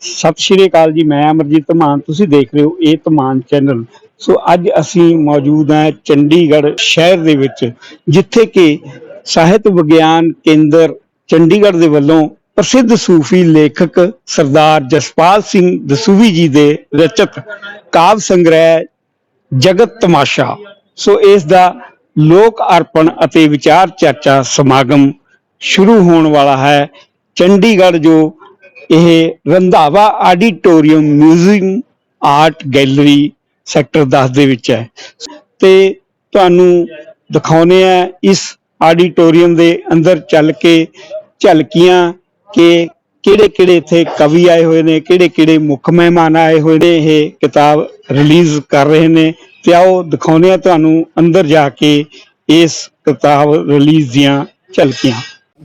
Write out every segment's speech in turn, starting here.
सत श्री अकाल जी। मैं अमरजीत धमान, तुसीं देख रहे हो ਇਹ ਧਮਾਨ ਚੈਨਲ। ਸੋ ਅੱਜ ਅਸੀਂ ਮੌਜੂਦ ਹਾਂ ਚੰਡੀਗੜ੍ਹ ਸ਼ਹਿਰ ਦੇ ਵਿੱਚ, ਜਿੱਥੇ ਕਿ ਸਾਹਿਤ ਵਿਗਿਆਨ ਕੇਂਦਰ ਚੰਡੀਗੜ੍ਹ ਦੇ ਵੱਲੋਂ ਪ੍ਰਸਿੱਧ ਸੂਫੀ ਲੇਖਕ ਸਰਦਾਰ ਜਸਪਾਲ ਸਿੰਘ ਦਸੂਹੀ ਜੀ ਦੇ ਰਚਿਤ ਕਾਵਿ ਸੰਗ੍ਰਹਿ ਜਗਤ ਤਮਾਸ਼ਾ, ਸੋ ਇਸ ਦਾ ਲੋਕ ਅਰਪਣ ਅਤੇ ਵਿਚਾਰ ਚਰਚਾ ਸਮਾਗਮ ਸ਼ੁਰੂ ਹੋਣ ਵਾਲਾ ਹੈ। ਚੰਡੀਗੜ੍ਹ ਜੋ ਇਹ Randhawa auditorium museum art gallery sector 10 ਦੇ ਵਿੱਚ ਹੈ ਤੇ ਤੁਹਾਨੂੰ ਦਿਖਾਉਂਦੇ ਆ ਇਸ ਆਡੀਟੋਰੀਅਮ ਦੇ ਅੰਦਰ ਚੱਲ ਕੇ ਝਲਕੀਆਂ ਕਿ ਕਿਹੜੇ ਕਿਹੜੇ ਇੱਥੇ ਕਵੀ ਆਏ ਹੋਏ ਨੇ, ਕਿਹੜੇ ਕਿਹੜੇ ਮੁੱਖ ਮਹਿਮਾਨ ਆਏ ਹੋਏ ਨੇ, ਇਹ ਕਿਤਾਬ ਰਿਲੀਜ਼ ਕਰ ਰਹੇ ਨੇ। ਤੇ ਆਓ ਦਿਖਾਉਂਦੇ ਆ ਤੁਹਾਨੂੰ ਅੰਦਰ ਜਾ ਕੇ ਇਸ ਕਿਤਾਬ ਰਿਲੀਜ਼ ਦੀਆਂ ਝਲਕੀਆਂ।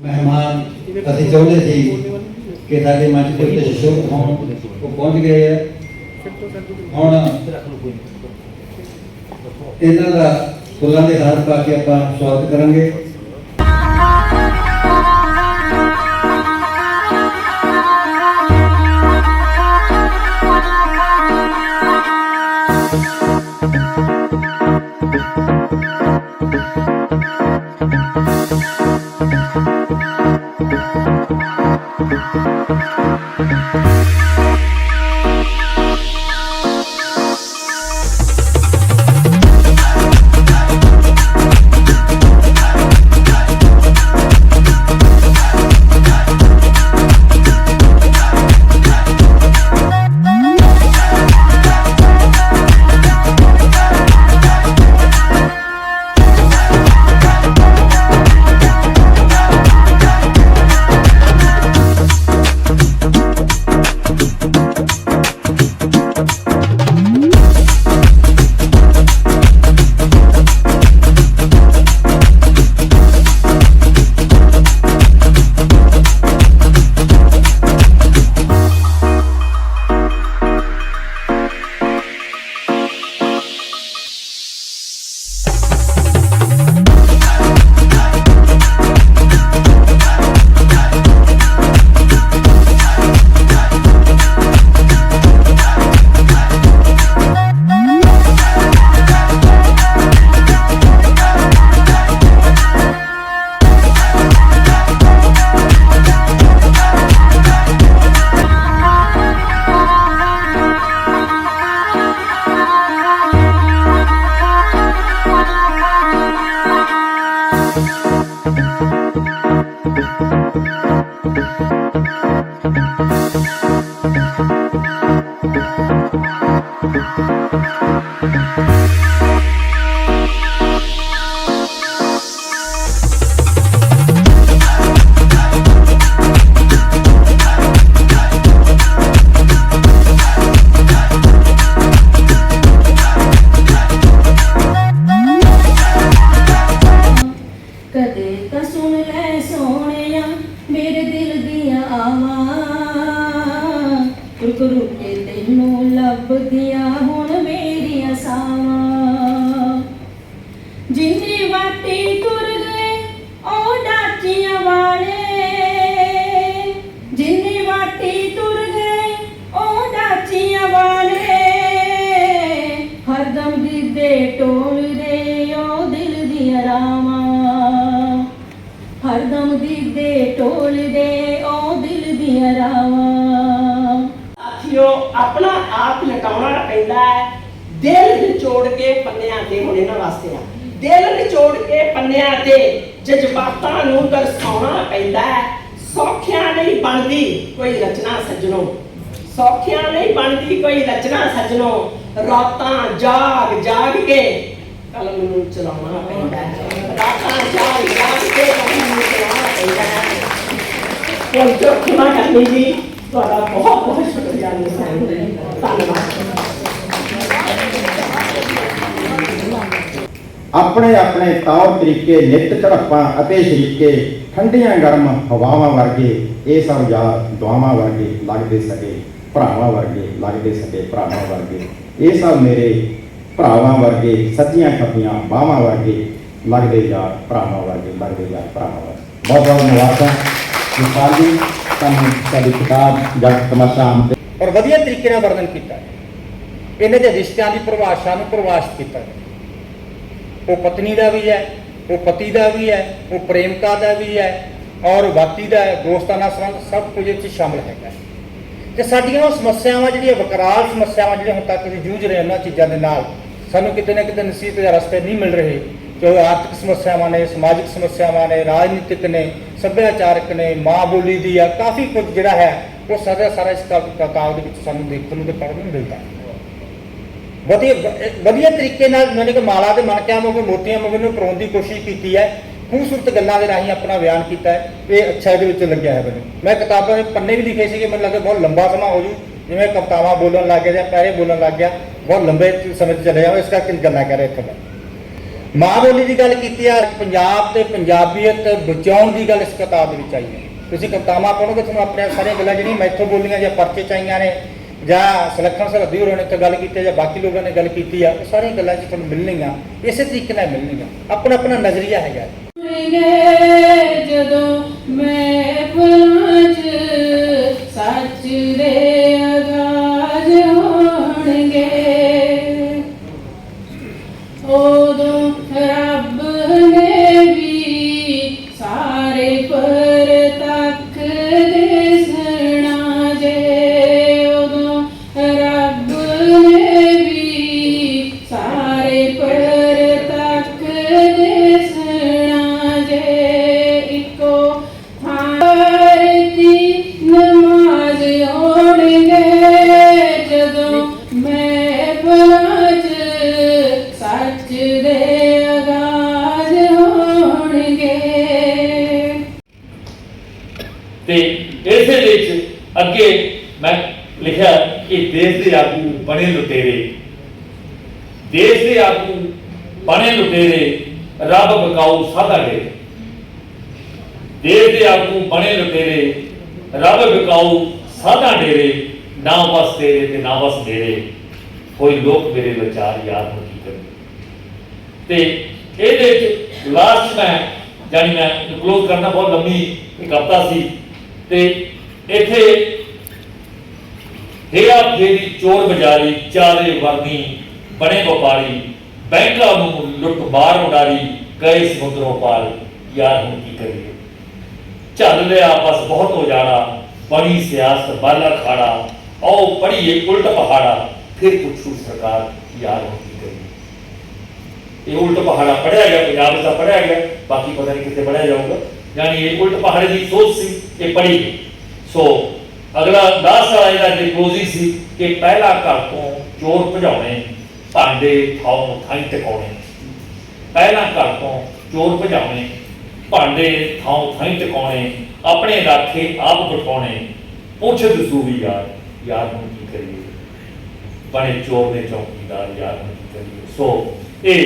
ਮਹਿਮਾਨ ਅਸੀਂ ਚਾਹੁੰਦੇ ਸੀ ਕਿ ਸਾਡੇ ਮੰਚ ਦੇ ਉੱਤੇ ਸ਼ੁਭ ਹੋਣ, ਉਹ ਪਹੁੰਚ ਗਏ ਹੈ। ਹੁਣ ਇਹਨਾਂ ਦਾ ਫੁੱਲਾਂ ਦੇ ਹਾਰ ਪਾ ਕੇ ਆਪਾਂ ਸਵਾਗਤ ਕਰਾਂਗੇ। जिन्नी वाटी तुर गए ओ डाचियां वाले, जिन्नी वाटी तुर गए ओ डाचियां वाले, हरदम गिद्धे टोल दे ओ दिल दिया रामा, हरदम गिद्धे टोल दे ओ दिल दिया रामा। साथियों, अपना आप लटाउणा पैंदा है, दिल निचोड़ के पन्नियां ते हुण इन्हां वास्ते आ, दिल निचोड़ के पन्नियां ते जज्बातां नूं दर्शाउणा पैंदा है। सौखियां नहीं बनदी कोई रचना सजणों, सौखियां नहीं बनदी कोई रचना सजणों, रातां जाग जाग के कलम नूं चलाउणा पैंदा है, रातां जाग जाग के कलम नूं चलाउणा पैंदा है। कोई जो खिमा करनी जी, तुहाडा बहुत बहुत शुक्रिया धन्यवाद। अपने अपने तौर तरीके नित झड़प्पां अते शरीके ठंडियां गर्म हवावां वर्गे ये सब यार दुआवां वर्गे लगदे सके भरावां वर्गे लगदे सके भरावां वर्गे ये सब मेरे भरावां वर्गे सच्चियां खप्पियां बाहां वर्गे लगदे यार भरावां वर्गे लगदे यार भरावां वर्गे। बहुत बहुत धन्यवाद है साडी किताब जगत तमाशा ਔਰ ਵਧੀਆ ਤਰੀਕੇ ਨਾਲ ਵਰਣਨ ਕੀਤਾ ਹੈ। ਇਹਨਾਂ ਦੇ ਰਿਸ਼ਤਿਆਂ ਦੀ ਪਰਿਭਾਸ਼ਾ ਨੂੰ ਪਰਿਭਾਸ਼ਿਤ ਕੀਤਾ ਹੈ। ਉਹ ਪਤਨੀ ਦਾ ਵੀ ਹੈ, ਉਹ ਪਤੀ ਦਾ ਵੀ ਹੈ, ਉਹ ਪ੍ਰੇਮਿਕਾ ਦਾ ਵੀ ਹੈ, ਔਰ ਬਾਕੀ ਦਾ ਦੋਸਤਾਨਾ ਸੰਬੰਧ ਸਭ ਕੁਝ ਇਹ 'ਚ ਸ਼ਾਮਲ ਹੈਗਾ। ਤੇ ਸਾਡੀਆਂ ਉਹ ਸਮੱਸਿਆਵਾਂ ਜਿਹੜੀਆਂ ਵਿਕਰਾਲ ਸਮੱਸਿਆਵਾਂ ਜਿਹੜੀਆਂ ਹੁਣ ਤੱਕ ਅਸੀਂ ਜੂਝ ਰਹੇ ਉਹਨਾਂ ਚੀਜ਼ਾਂ ਦੇ ਨਾਲ ਸਾਨੂੰ ਕਿਤੇ ਨਾ ਕਿਤੇ ਨਸੀਹਤ ਦੇ ਰਸਤੇ ਨਹੀਂ ਮਿਲ ਰਹੇ, ਜੋ ਆਰਥਿਕ ਸਮੱਸਿਆਵਾਂ ਨੇ, ਸਮਾਜਿਕ ਸਮੱਸਿਆਵਾਂ ਨੇ, ਰਾਜਨੀਤਿਕ ਨੇ, ਸੱਭਿਆਚਾਰਕ ਨੇ, ਮਾਂ ਬੋਲੀ ਦੀ ਆ, ਕਾਫੀ ਕੁਝ ਜਿਹੜਾ ਹੈ ਉਹ ਸਾਰਾ ਇਸ ਕਿਤਾਬ ਦੇ ਵਿੱਚ ਸਾਨੂੰ ਦੇਖਣ ਨੂੰ ਤੇ ਪੜ੍ਹਨ ਨੂੰ ਮਿਲਦਾ ਹੈ। ਵਧੀਆ ਤਰੀਕੇ ਨਾਲ ਮੈਨੂੰ ਕਿ ਮਾਲਾ ਦੇ ਮਣਕਿਆਂ ਵਾਂਗੂ ਮੋਤੀਆਂ ਵਾਂਗੂ ਨੂੰ ਪਰੋਣ ਦੀ ਕੋਸ਼ਿਸ਼ ਕੀਤੀ ਹੈ। ਖੂਬਸੂਰਤ ਗੱਲਾਂ ਦੇ ਰਾਹੀਂ ਆਪਣਾ ਬਿਆਨ ਕੀਤਾ ਹੈ। ਇਹ ਅੱਛਾ ਇਹਦੇ ਵਿੱਚ ਲੱਗਿਆ ਹੈ ਮੈਨੂੰ। ਮੈਂ ਕਿਤਾਬਾਂ ਦੇ ਪੰਨੇ ਵੀ ਲਿਖੇ ਸੀਗੇ, ਮੈਨੂੰ ਲੱਗਦਾ ਬਹੁਤ ਲੰਬਾ ਸਮਾਂ ਹੋ ਜੂ, ਜਿਵੇਂ ਕਵਿਤਾਵਾਂ ਬੋਲਣ ਲੱਗ ਗਿਆ ਜਾਂ ਪੈਰੇ ਬੋਲਣ ਲੱਗ ਗਿਆ, ਬਹੁਤ ਲੰਬੇ ਸਮੇਂ 'ਚ ਚਲੇ ਜਾਵਾਂ, ਇਸ ਕਰਕੇ ਗੱਲਾਂ ਕਰ ਰਿਹਾ ਇੱਥੇ ਮੈਂ। ਮਾਂ ਬੋਲੀ ਦੀ ਗੱਲ ਕੀਤੀ ਆ, ਪੰਜਾਬ ਤੇ ਪੰਜਾਬੀਅਤ ਬਚਾਉਣ ਦੀ ਗੱਲ ਇਸ ਕਿਤਾਬ ਦੇ ਵਿੱਚ ਆਈ ਹੈ। ਤੁਸੀਂ ਕਵਿਤਾਵਾਂ ਪੜ੍ਹੋਗੇ ਤੁਹਾਨੂੰ ਆਪਣੀਆਂ ਸਾਰੀਆਂ ਗੱਲਾਂ ਜਿਹੜੀਆਂ ਮੈਥੋਂ ਬੋਲੀਆਂ ਜਾਂ ਪਰਚੇ 'ਚ ਆਈਆਂ ਨੇ ਜਾਂ ਸੁਲੱਖਣ ਸਰਹੱਦੀ ਹੋਰਾਂ ਨੇ ਇੱਥੇ ਗੱਲ ਕੀਤੀ ਜਾਂ ਬਾਕੀ ਲੋਕਾਂ ਨੇ ਗੱਲ ਕੀਤੀ ਆ, ਉਹ ਸਾਰੀਆਂ ਗੱਲਾਂ 'ਚ ਤੁਹਾਨੂੰ ਮਿਲਣਗੀਆਂ, ਇਸੇ ਤਰੀਕੇ ਨਾਲ ਮਿਲਣਗੀਆਂ। ਆਪਣਾ ਆਪਣਾ ਨਜ਼ਰੀਆ ਹੈਗਾ। ਜਦੋਂ ਮਹਿਫਲਾਂ 'ਚ ਸੱਚ ਦੇ ਆਗਾਜ਼ ਹੋਣਗੇ, ਉਦੋਂ ਰੱਬ ਨੇ ਵੀ ਸਾਰੇ ਪਰ ਤੱਕ ਦਿਸਣਾ ਜੇ, ਉਦੋਂ ਰੱਬ ਨੇ ਵੀ ਸਾਰੇ ਪਰ ਤੱਕ ਦਿਸਣਾ ਜੇ, ਇੱਕੋ ਥਾਂ ਦੀ ਨਮਾਜ਼ ਹੋਣਗੇ, ਜਦੋਂ ਮਹਿਫਲਾਂ 'ਚ ਸੱਚ ਦੇ ਆਗਾਜ਼ ਹੋਣਗੇ। ਤੇ ਇਸੇ ਵਿੱਚ ਅੱਗੇ ਮੈਂ ਲਿਖਿਆ ਕਿ ਦੇਸ਼ ਦੇ ਆਗੂ ਬਣੇ ਲੁਟੇਰੇ, ਦੇਸ਼ ਦੇ ਆਗੂ ਬਣੇ ਲੁਟੇਰੇ, ਰੱਬ ਬਕਾਊ ਸਾਧਾ ਡੇਰੇ। ਦੇਸ਼ ਦੇ ਆਗੂ ਬਣੇ ਲੁਟੇਰੇ, ਰੱਬ ਬਕਾਊ ਸਾਧਾ ਡੇਰੇ, ਨਾ ਬਸ ਤੇਰੇ ਤੇ ਨਾ ਬਸ ਮੇਰੇ, ਕੋਈ ਲੋਕ ਮੇਰੇ ਵਿਚਾਰ ਯਾਦ ਹੋ ਕੀ ਕਰੇ। ਤੇ ਇਹਦੇ ਵਿੱਚ ਲਾਸਟ ਮੈਂ ਜਾਨੀ ਮੈਂ ਕਲੋਜ਼ ਕਰਨਾ, ਬਹੁਤ ਲੰਮੀ ਇੱਕ ਹਫ਼ਤਾ ਸੀ ਤੇ ਇੱਥੇ ਹੇਰਾ ਫੇਰੀ, ਚੋਰ ਬਜ਼ਾਰੀ, ਚਾਰੇ ਵਰਦੀ ਬਣੇ ਵਪਾਰੀ, ਬੈਂਕਾਂ ਨੂੰ ਲੁੱਟ ਮਾਰ ਉਡਾਰੀ, ਗਏ ਸਮੁੰਦਰੋਂ ਪਾਰ, ਯਾਰ ਹੁਣ ਕੀ ਕਰੀਏ। ਚੱਲ ਲਿਆ ਬਸ ਬਹੁਤ ਉਜਾੜਾ, ਬਣੀ ਸਿਆਸਤ ਬਾਲਾ ਖਾੜਾ, ਆਓ ਪੜੀਏ ਉਲਟ ਪਹਾੜਾ, ਫਿਰ ਪੁੱਛੂ ਸਰਕਾਰ ਯਾਰ ਹੁਣ ਕੀ ਕਰੀਏ। ਇਹ ਉਲਟ ਪਹਾੜਾ ਪੜਿਆ ਗਿਆ, ਪੰਜਾਬ ਦਾ ਪੜਿਆ ਗਿਆ, ਬਾਕੀ ਪਤਾ ਨਹੀਂ ਕਿੱਥੇ ਪੜਿਆ ਜਾਊਗਾ। यानी ये उल्ट पहाड़े की सोच सी ये पड़ी गई। सो अगला 10 साल का क्लोजी सी कि पहला घर तो चोर भजाने, भांडे थाओ थाई टिकाने, पहला घर तो चोर भजाने, भांडे थाओ थाई टिकाने, अपने राखे आप बटाने, पुछ दसू भी यार यार हम की करिए, बने चोर ने चौकीदार यार हम की करिए। सो ये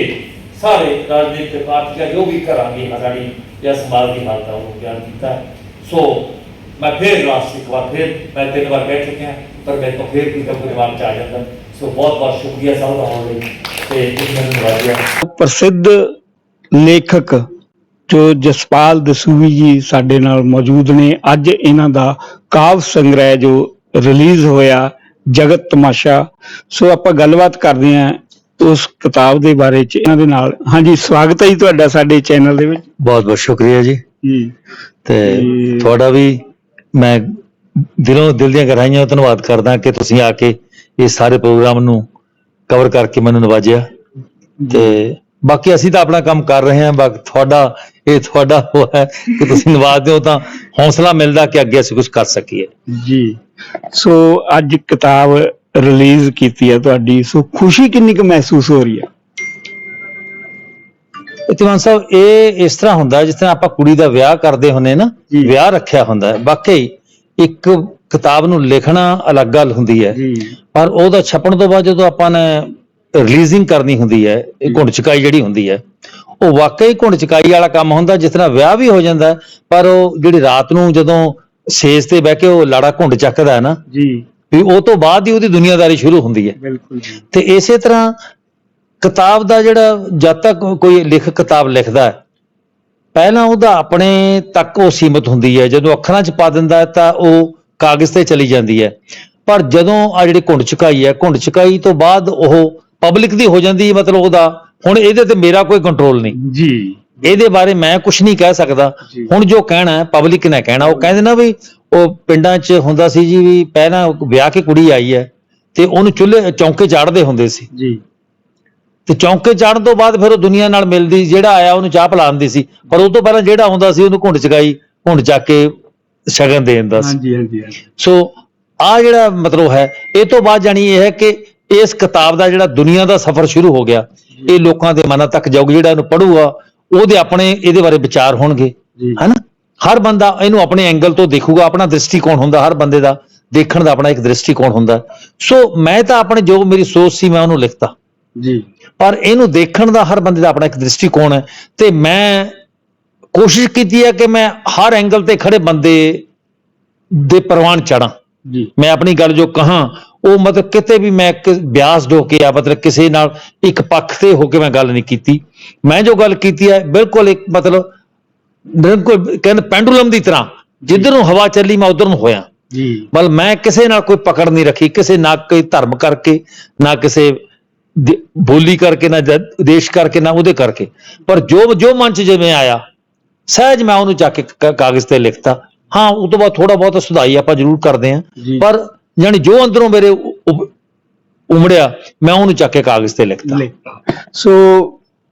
सारे राजनीतिक पार्टियां जो भी करांगी हमारी या समाज की हालत है वो बयान किया। सो मैं फिर लास्ट एक बार फिर मैं 3 बार कह चुके हैं पर मैं तो फिर भी कभी दिमाग में आ जाता। सो बहुत बहुत शुक्रिया साहब होने प्रसिद्ध लेखक जो जसपाल दसूवी जी साडे नाल मौजूद ने। अज इन्हां दा काव्य संग्रह जो रिलीज होया जगत तमाशा, सो आपां गलबात करदे हां उस किताब के बारे च इन्हां दे नाल। हाँ जी, स्वागत है जी तुहाडा साडे चैनल दे विच। बहुत बहुत शुक्रिया जी। ते तुहाडा भी मैं दिलों दिल ਦੀਆਂ ਗਹਿਰਾਈਆਂ ਤੋਂ ਧੰਨਵਾਦ ਕਰਦਾ ਕਿ ਤੁਸੀਂ ਆ ਕੇ ਇਹ ਸਾਰੇ ਪ੍ਰੋਗਰਾਮ ਨੂੰ ਕਵਰ ਕਰਕੇ ਮੈਨੂੰ ਨਵਾਜਿਆ। ਤੇ ਬਾਕੀ ਅਸੀਂ ਤਾਂ ਆਪਣਾ ਕੰਮ ਕਰ ਰਹੇ ਹਾਂ, ਬਾਕੀ ਤੁਹਾਡਾ ਉਹ ਹੈ ਕਿ ਤੁਸੀਂ ਨਵਾਜਦੇ ਹੋ ਤਾਂ ਹੌਸਲਾ ਮਿਲਦਾ ਕਿ ਅੱਗੇ ਅਸੀਂ ਕੁਝ ਕਰ ਸਕੀਏ ਜੀ। ਸੋ ਅੱਜ ਕਿਤਾਬ ਰਿਲੀਜ਼ ਕੀਤੀ ਹੈ ਤੁਹਾਡੀ, ਸੋ ਖੁਸ਼ੀ ਕਿੰਨੀ ਕੁ ਮਹਿਸੂਸ ਹੋ ਰਹੀ ਹੈ? ਇਤਮਾਨ ਸਾਹਿਬ, ਇਹ ਇਸ ਤਰ੍ਹਾਂ ਹੁੰਦਾ ਜਿਸ ਤਰ੍ਹਾਂ ਆਪਾਂ ਕੁੜੀ ਦਾ ਵਿਆਹ ਕਰਦੇ ਹੁੰਦੇ ਨਾ, ਵਿਆਹ ਰੱਖਿਆ ਹੁੰਦਾ। ਵਾਕਈ ਇੱਕ ਕਿਤਾਬ ਨੂੰ ਲਿਖਣਾ ਅਲੱਗ ਗੱਲ ਹੁੰਦੀ ਹੈ, ਪਰ ਉਹਦਾ ਛਪਣ ਤੋਂ ਬਾਅਦ ਜਦੋਂ ਆਪਾਂ ਨੇ ਰਿਲੀਜ਼ਿੰਗ ਕਰਨੀ ਹੁੰਦੀ ਹੈ, ਇਹ ਘੁੰਡ ਚਕਾਈ ਜਿਹੜੀ ਹੁੰਦੀ ਹੈ, ਉਹ ਵਾਕਈ ਘੁੰਡ ਚਕਾਈ ਵਾਲਾ ਕੰਮ ਹੁੰਦਾ। ਜਿਸ ਤਰ੍ਹਾਂ ਵਿਆਹ ਵੀ ਹੋ ਜਾਂਦਾ, ਪਰ ਉਹ ਜਿਹੜੀ ਰਾਤ ਨੂੰ ਜਦੋਂ ਸੇਜ ਤੇ ਬਹਿ ਕੇ ਉਹ ਲਾੜਾ ਘੁੰਡ ਚੱਕਦਾ ਹੈ ਨਾ ਜੀ, ਵੀ ਉਹ ਤੋਂ ਬਾਅਦ ਹੀ ਉਹਦੀ ਦੁਨੀਆਦਾਰੀ ਸ਼ੁਰੂ ਹੁੰਦੀ ਹੈ। ਬਿਲਕੁਲ। ਤੇ ਇਸੇ ਤਰ੍ਹਾਂ ਕਿਤਾਬ ਦਾ ਜਿਹੜਾ ਜਦ ਤੱਕ ਕੋਈ ਲੇਖਕ ਕਿਤਾਬ ਲਿਖਦਾ ਹੈ, ਪਹਿਲਾਂ ਉਹਦਾ ਆਪਣੇ ਤੱਕ ਉਹ ਸੀਮਤ ਹੁੰਦੀ ਹੈ। ਜਦੋਂ ਅੱਖਰਾਂ 'ਚ ਪਾ ਦਿੰਦਾ ਤਾਂ ਉਹ ਕਾਗਜ਼ ਤੇ ਚਲੀ ਜਾਂਦੀ ਹੈ। ਪਰ ਜਦੋਂ ਆ ਜਿਹੜੀ ਘੁੰਡ ਚੁਕਾਈ ਹੈ, ਘੁੰਡ ਚੁਕਾਈ ਤੋਂ ਬਾਅਦ ਉਹ ਪਬਲਿਕ ਦੀ ਹੋ ਜਾਂਦੀ ਹੈ, ਮਤਲਬ ਉਹਦਾ ਹੁਣ ਇਹਦੇ ਤੇ ਮੇਰਾ ਕੋਈ ਕੰਟਰੋਲ ਨਹੀਂ ਜੀ। ਇਹਦੇ ਬਾਰੇ ਮੈਂ ਕੁਝ ਨਹੀਂ ਕਹਿ ਸਕਦਾ। ਜੀ। ਹੁਣ ਜੋ ਕਹਿਣਾ ਹੈ ਪਬਲਿਕ ਨੇ ਕਹਿਣਾ। ਉਹ ਕਹਿੰਦੇ ਨਾ ਵੀ ਉਹ ਪਿੰਡਾਂ 'ਚ ਹੁੰਦਾ ਸੀ ਜੀ ਵੀ ਪਹਿਲਾਂ ਵਿਆਹ ਕੇ ਕੁੜੀ ਆਈ ਹੈ ਤੇ ਉਹਨੂੰ ਚੁੱਲ੍ਹੇ ਚੌਂਕੇ ਚਾੜਦੇ ਹੁੰਦੇ ਸੀ, ਜੀ। ਤੇ ਚੌਂਕੇ ਚਾੜਨ ਤੋਂ ਬਾਅਦ ਫਿਰ ਉਹ ਦੁਨੀਆ ਨਾਲ ਮਿਲਦੀ, ਜਿਹੜਾ ਆਇਆ ਉਹਨੂੰ ਚਾਹ ਪਿਲਾਉਂਦੀ ਸੀ, ਪਰ ਉਹ ਤੋਂ ਪਹਿਲਾਂ ਜਿਹੜਾ ਹੁੰਦਾ ਸੀ ਉਹਨੂੰ ਘੁੰਡ ਚੁਕਾਈ, ਘੁੰਡ ਚੱਕ ਕੇ ਸ਼ਗਨ ਦੇ ਦਿੰਦਾ ਸੀ। ਹਾਂਜੀ ਹਾਂਜੀ ਹਾਂਜੀ। ਸੋ ਆ ਜਿਹੜਾ ਮਤਲਬ ਹੈ, ਇਹ ਤੋਂ ਬਾਅਦ ਜਾਣੀ ਇਹ ਹੈ ਕਿ ਇਸ ਕਿਤਾਬ ਦਾ ਜਿਹੜਾ ਦੁਨੀਆ ਦਾ ਸਫ਼ਰ ਸ਼ੁਰੂ ਹੋ ਗਿਆ, ਇਹ ਲੋਕਾਂ ਦੇ ਮਨਾਂ ਤੱਕ ਜਾਊਗਾ। ਜਿਹੜਾ ਇਹਨੂੰ ਪੜੂਗਾ ਉਹਦੇ ਆਪਣੇ ਇਹਦੇ ਬਾਰੇ ਵਿਚਾਰ ਹੋਣਗੇ, ਜੀ। ਹਨਾ। ਹਰ ਬੰਦਾ ਇਹਨੂੰ ਆਪਣੇ ਐਂਗਲ ਤੋਂ ਦੇਖੂਗਾ। ਆਪਣਾ ਦ੍ਰਿਸ਼ਟੀਕੋਣ ਹੁੰਦਾ, ਹਰ ਬੰਦੇ ਦਾ ਦੇਖਣ ਦਾ ਆਪਣਾ ਇੱਕ ਦ੍ਰਿਸ਼ਟੀਕੋਣ ਹੁੰਦਾ। ਸੋ ਮੈਂ ਤਾਂ ਆਪਣੇ ਜੋ ਮੇਰੀ ਸੋਚ ਸੀ ਮੈਂ ਉਹਨੂੰ ਲਿਖਤਾ, ਜੀ। ਪਰ ਇਹਨੂੰ ਦੇਖਣ ਦਾ ਹਰ ਬੰਦੇ ਦਾ ਆਪਣਾ ਇੱਕ ਦ੍ਰਿਸ਼ਟੀਕੋਣ ਹੈ, ਤੇ ਮੈਂ ਕੋਸ਼ਿਸ਼ ਕੀਤੀ ਹੈ ਕਿ ਮੈਂ ਹਰ ਐਂਗਲ ਤੇ ਖੜੇ ਬੰਦੇ ਦੇ ਪ੍ਰਵਾਨ ਚੜਾਂ। ਜੀ। ਮੈਂ ਆਪਣੀ ਗੱਲ ਜੋ ਕਹਾਂ ਉਹ ਮਤਲਬ ਕਿਤੇ ਵੀ ਮੈਂ ਬਿਆਸ ਢੋ ਕੇ ਆ ਮਤਲਬ ਕਿਸੇ ਨਾਲ ਇੱਕ ਪੱਖ ਤੇ ਹੋ ਕੇ ਮੈਂ ਗੱਲ ਨਹੀਂ ਕੀਤੀ। ਮੈਂ ਜੋ ਗੱਲ ਕੀਤੀ ਹੈ ਬਿਲਕੁਲ ਇੱਕ ਮਤਲਬ ਬਿਲਕੁਲ ਕਹਿੰਦੇ ਪੈਂਡੂਲਮ ਦੀ ਤਰ੍ਹਾਂ, ਜਿੱਧਰ ਨੂੰ ਹਵਾ ਚੱਲੀ ਮੈਂ ਉਧਰ ਨੂੰ ਹੋਇਆ। ਜੀ। ਮਤਲਬ ਮੈਂ ਕਿਸੇ ਨਾਲ ਕੋਈ ਪਕੜ ਨਹੀਂ ਰੱਖੀ, ਕਿਸੇ ਨਾ ਕੋਈ ਧਰਮ ਕਰਕੇ, ਨਾ ਕਿਸੇ ਬੋਲੀ ਕਰਕੇ, ਨਾ ਦੇਸ਼ ਕਰਕੇ, ਨਾ ਉਹਦੇ ਕਰਕੇ, ਪਰ ਜੋ ਮਨ ਚ ਜਿਵੇਂ ਆਇਆ ਸਹਿਜ ਮੈਂ ਉਹਨੂੰ ਚੱਕ ਕੇ ਕਾਗਜ਼ ਤੇ ਲਿਖਤਾ। ਹਾਂ, ਉਹ ਤੋਂ ਬਾਅਦ ਥੋੜਾ ਬਹੁਤ ਸੁਧਾਈ ਆਪਾਂ ਜ਼ਰੂਰ ਕਰਦੇ ਹਾਂ, ਜੀ। ਪਰ ਜਾਣੀ ਜੋ ਅੰਦਰੋਂ ਮੇਰੇ ਉਮੜਿਆ ਮੈਂ ਉਹਨੂੰ ਚੱਕ ਕੇ ਕਾਗਜ਼ ਤੇ ਲਿਖਤਾ। ਸੋ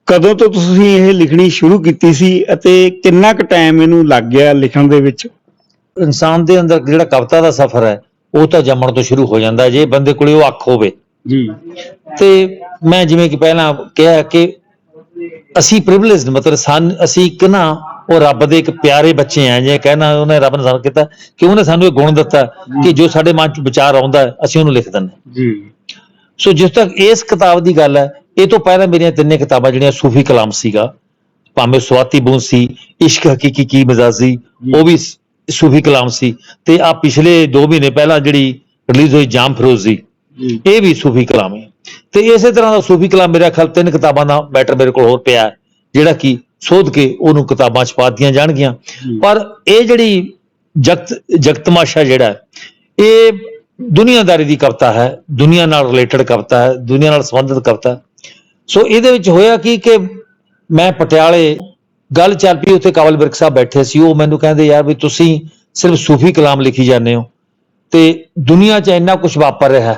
ਕਦੋਂ ਤੋਂ ਤੁਸੀਂ ਇਹ ਲਿਖਣੀ ਸ਼ੁਰੂ ਕੀਤੀ ਸੀ ਅਤੇ ਕਿੰਨਾ ਕੁ ਟਾਈਮ ਇਹਨੂੰ ਲੱਗ ਗਿਆ ਲਿਖਣ ਦੇ ਵਿੱਚ? ਇਨਸਾਨ ਦੇ ਅੰਦਰ ਜਿਹੜਾ ਕਵਿਤਾ ਦਾ ਸਫ਼ਰ ਹੈ ਉਹ ਤਾਂ ਜੰਮਣ ਤੋਂ ਸ਼ੁਰੂ ਹੋ ਜਾਂਦਾ ਹੈ, ਜੇ ਬੰਦੇ ਕੋਲੇ ਉਹ ਅੱਖ ਹੋਵੇ। ਜੀ। ਤੇ ਮੈਂ ਜਿਵੇਂ ਕਿ ਪਹਿਲਾਂ ਕਿਹਾ ਕਿ ਅਸੀਂ ਪ੍ਰਿਵਿਲੇਜਡ, ਮਤਲਬ ਅਸੀਂ ਇੱਕ ਨਾ ਉਹ ਰੱਬ ਦੇ ਇੱਕ ਪਿਆਰੇ ਬੱਚੇ ਆ। ਜੇ ਕਹਿਣਾ ਉਹਨੇ ਰੱਬ ਨੇ ਸਾਨੂੰ ਕੀਤਾ ਕਿ ਉਹਨੇ ਸਾਨੂੰ ਇਹ ਗੁਣ ਦਿੱਤਾ ਕਿ ਜੋ ਸਾਡੇ ਮਨ ਚ ਵਿਚਾਰ ਆਉਂਦਾ ਹੈ ਅਸੀਂ ਉਹਨੂੰ ਲਿਖ ਦਿੰਦੇ। ਜੀ। ਸੋ ਜਿਸ ਤੱਕ ਇਸ ਕਿਤਾਬ ਦੀ ਗੱਲ ਹੈ, ਇਹ ਤੋਂ ਪਹਿਲਾਂ ਮੇਰੀਆਂ ਤਿੰਨੇ ਕਿਤਾਬਾਂ ਜਿਹੜੀਆਂ ਸੂਫੀ ਕਲਾਮ ਸੀਗਾ, ਭਾਵੇਂ ਸਵਾਤੀ ਬੂੰਦ ਸੀ, ਇਸ਼ਕ ਹਕੀਕੀ ਕੀ ਮਿਜ਼ਾਜੀ, ਉਹ ਵੀ ਸੂਫੀ ਕਲਾਮ ਸੀ, ਤੇ ਆ ਪਿਛਲੇ 2 ਮਹੀਨੇ ਪਹਿਲਾਂ ਜਿਹੜੀ ਰਿਲੀਜ਼ ਹੋਈ ਜਾਮ ਫਿਰੋਜ਼ੀ, ਇਹ ਵੀ ਸੂਫੀ ਕਲਾਮ ਹੈ। ਤੇ ਇਸੇ ਤਰ੍ਹਾਂ ਦਾ ਸੂਫੀ ਕਲਾਮ ਮੇਰਾ ਖਿਆਲ 3 ਕਿਤਾਬਾਂ ਦਾ ਮੈਟਰ ਮੇਰੇ ਕੋਲ ਹੋਰ ਪਿਆ, ਜਿਹੜਾ ਕਿ ਸੋਧ ਕੇ ਉਹਨੂੰ ਕਿਤਾਬਾਂ ਚ ਪਾ ਦਿੱਤੀਆਂ ਜਾਣਗੀਆਂ। ਪਰ ਇਹ ਜਿਹੜੀ ਜਗਤਮਾਸ਼ਾ ਜਿਹੜਾ ਇਹ ਦੁਨੀਆਦਾਰੀ ਦੀ ਕਵਿਤਾ ਹੈ, ਦੁਨੀਆ ਨਾਲ ਰਿਲੇਟਡ ਕਵਿਤਾ ਹੈ, ਦੁਨੀਆ ਨਾਲ ਸੰਬੰਧਿਤ ਕਵਿਤਾ। ਸੋ ਇਹਦੇ ਵਿੱਚ ਹੋਇਆ ਕਿ ਮੈਂ ਪਟਿਆਲੇ ਗੱਲ ਚੱਲ ਪਈ, ਉੱਥੇ ਕਾਬਲ ਬਿਰਕ ਸਾਹਿਬ ਬੈਠੇ ਸੀ। ਉਹ ਮੈਨੂੰ ਕਹਿੰਦੇ ਯਾਰ ਵੀ ਤੁਸੀਂ ਸਿਰਫ ਸੂਫੀ ਕਲਾਮ ਲਿਖੀ ਜਾਂਦੇ ਹੋ ਤੇ ਦੁਨੀਆ 'ਚ ਇੰਨਾ ਕੁਝ ਵਾਪਰ ਰਿਹਾ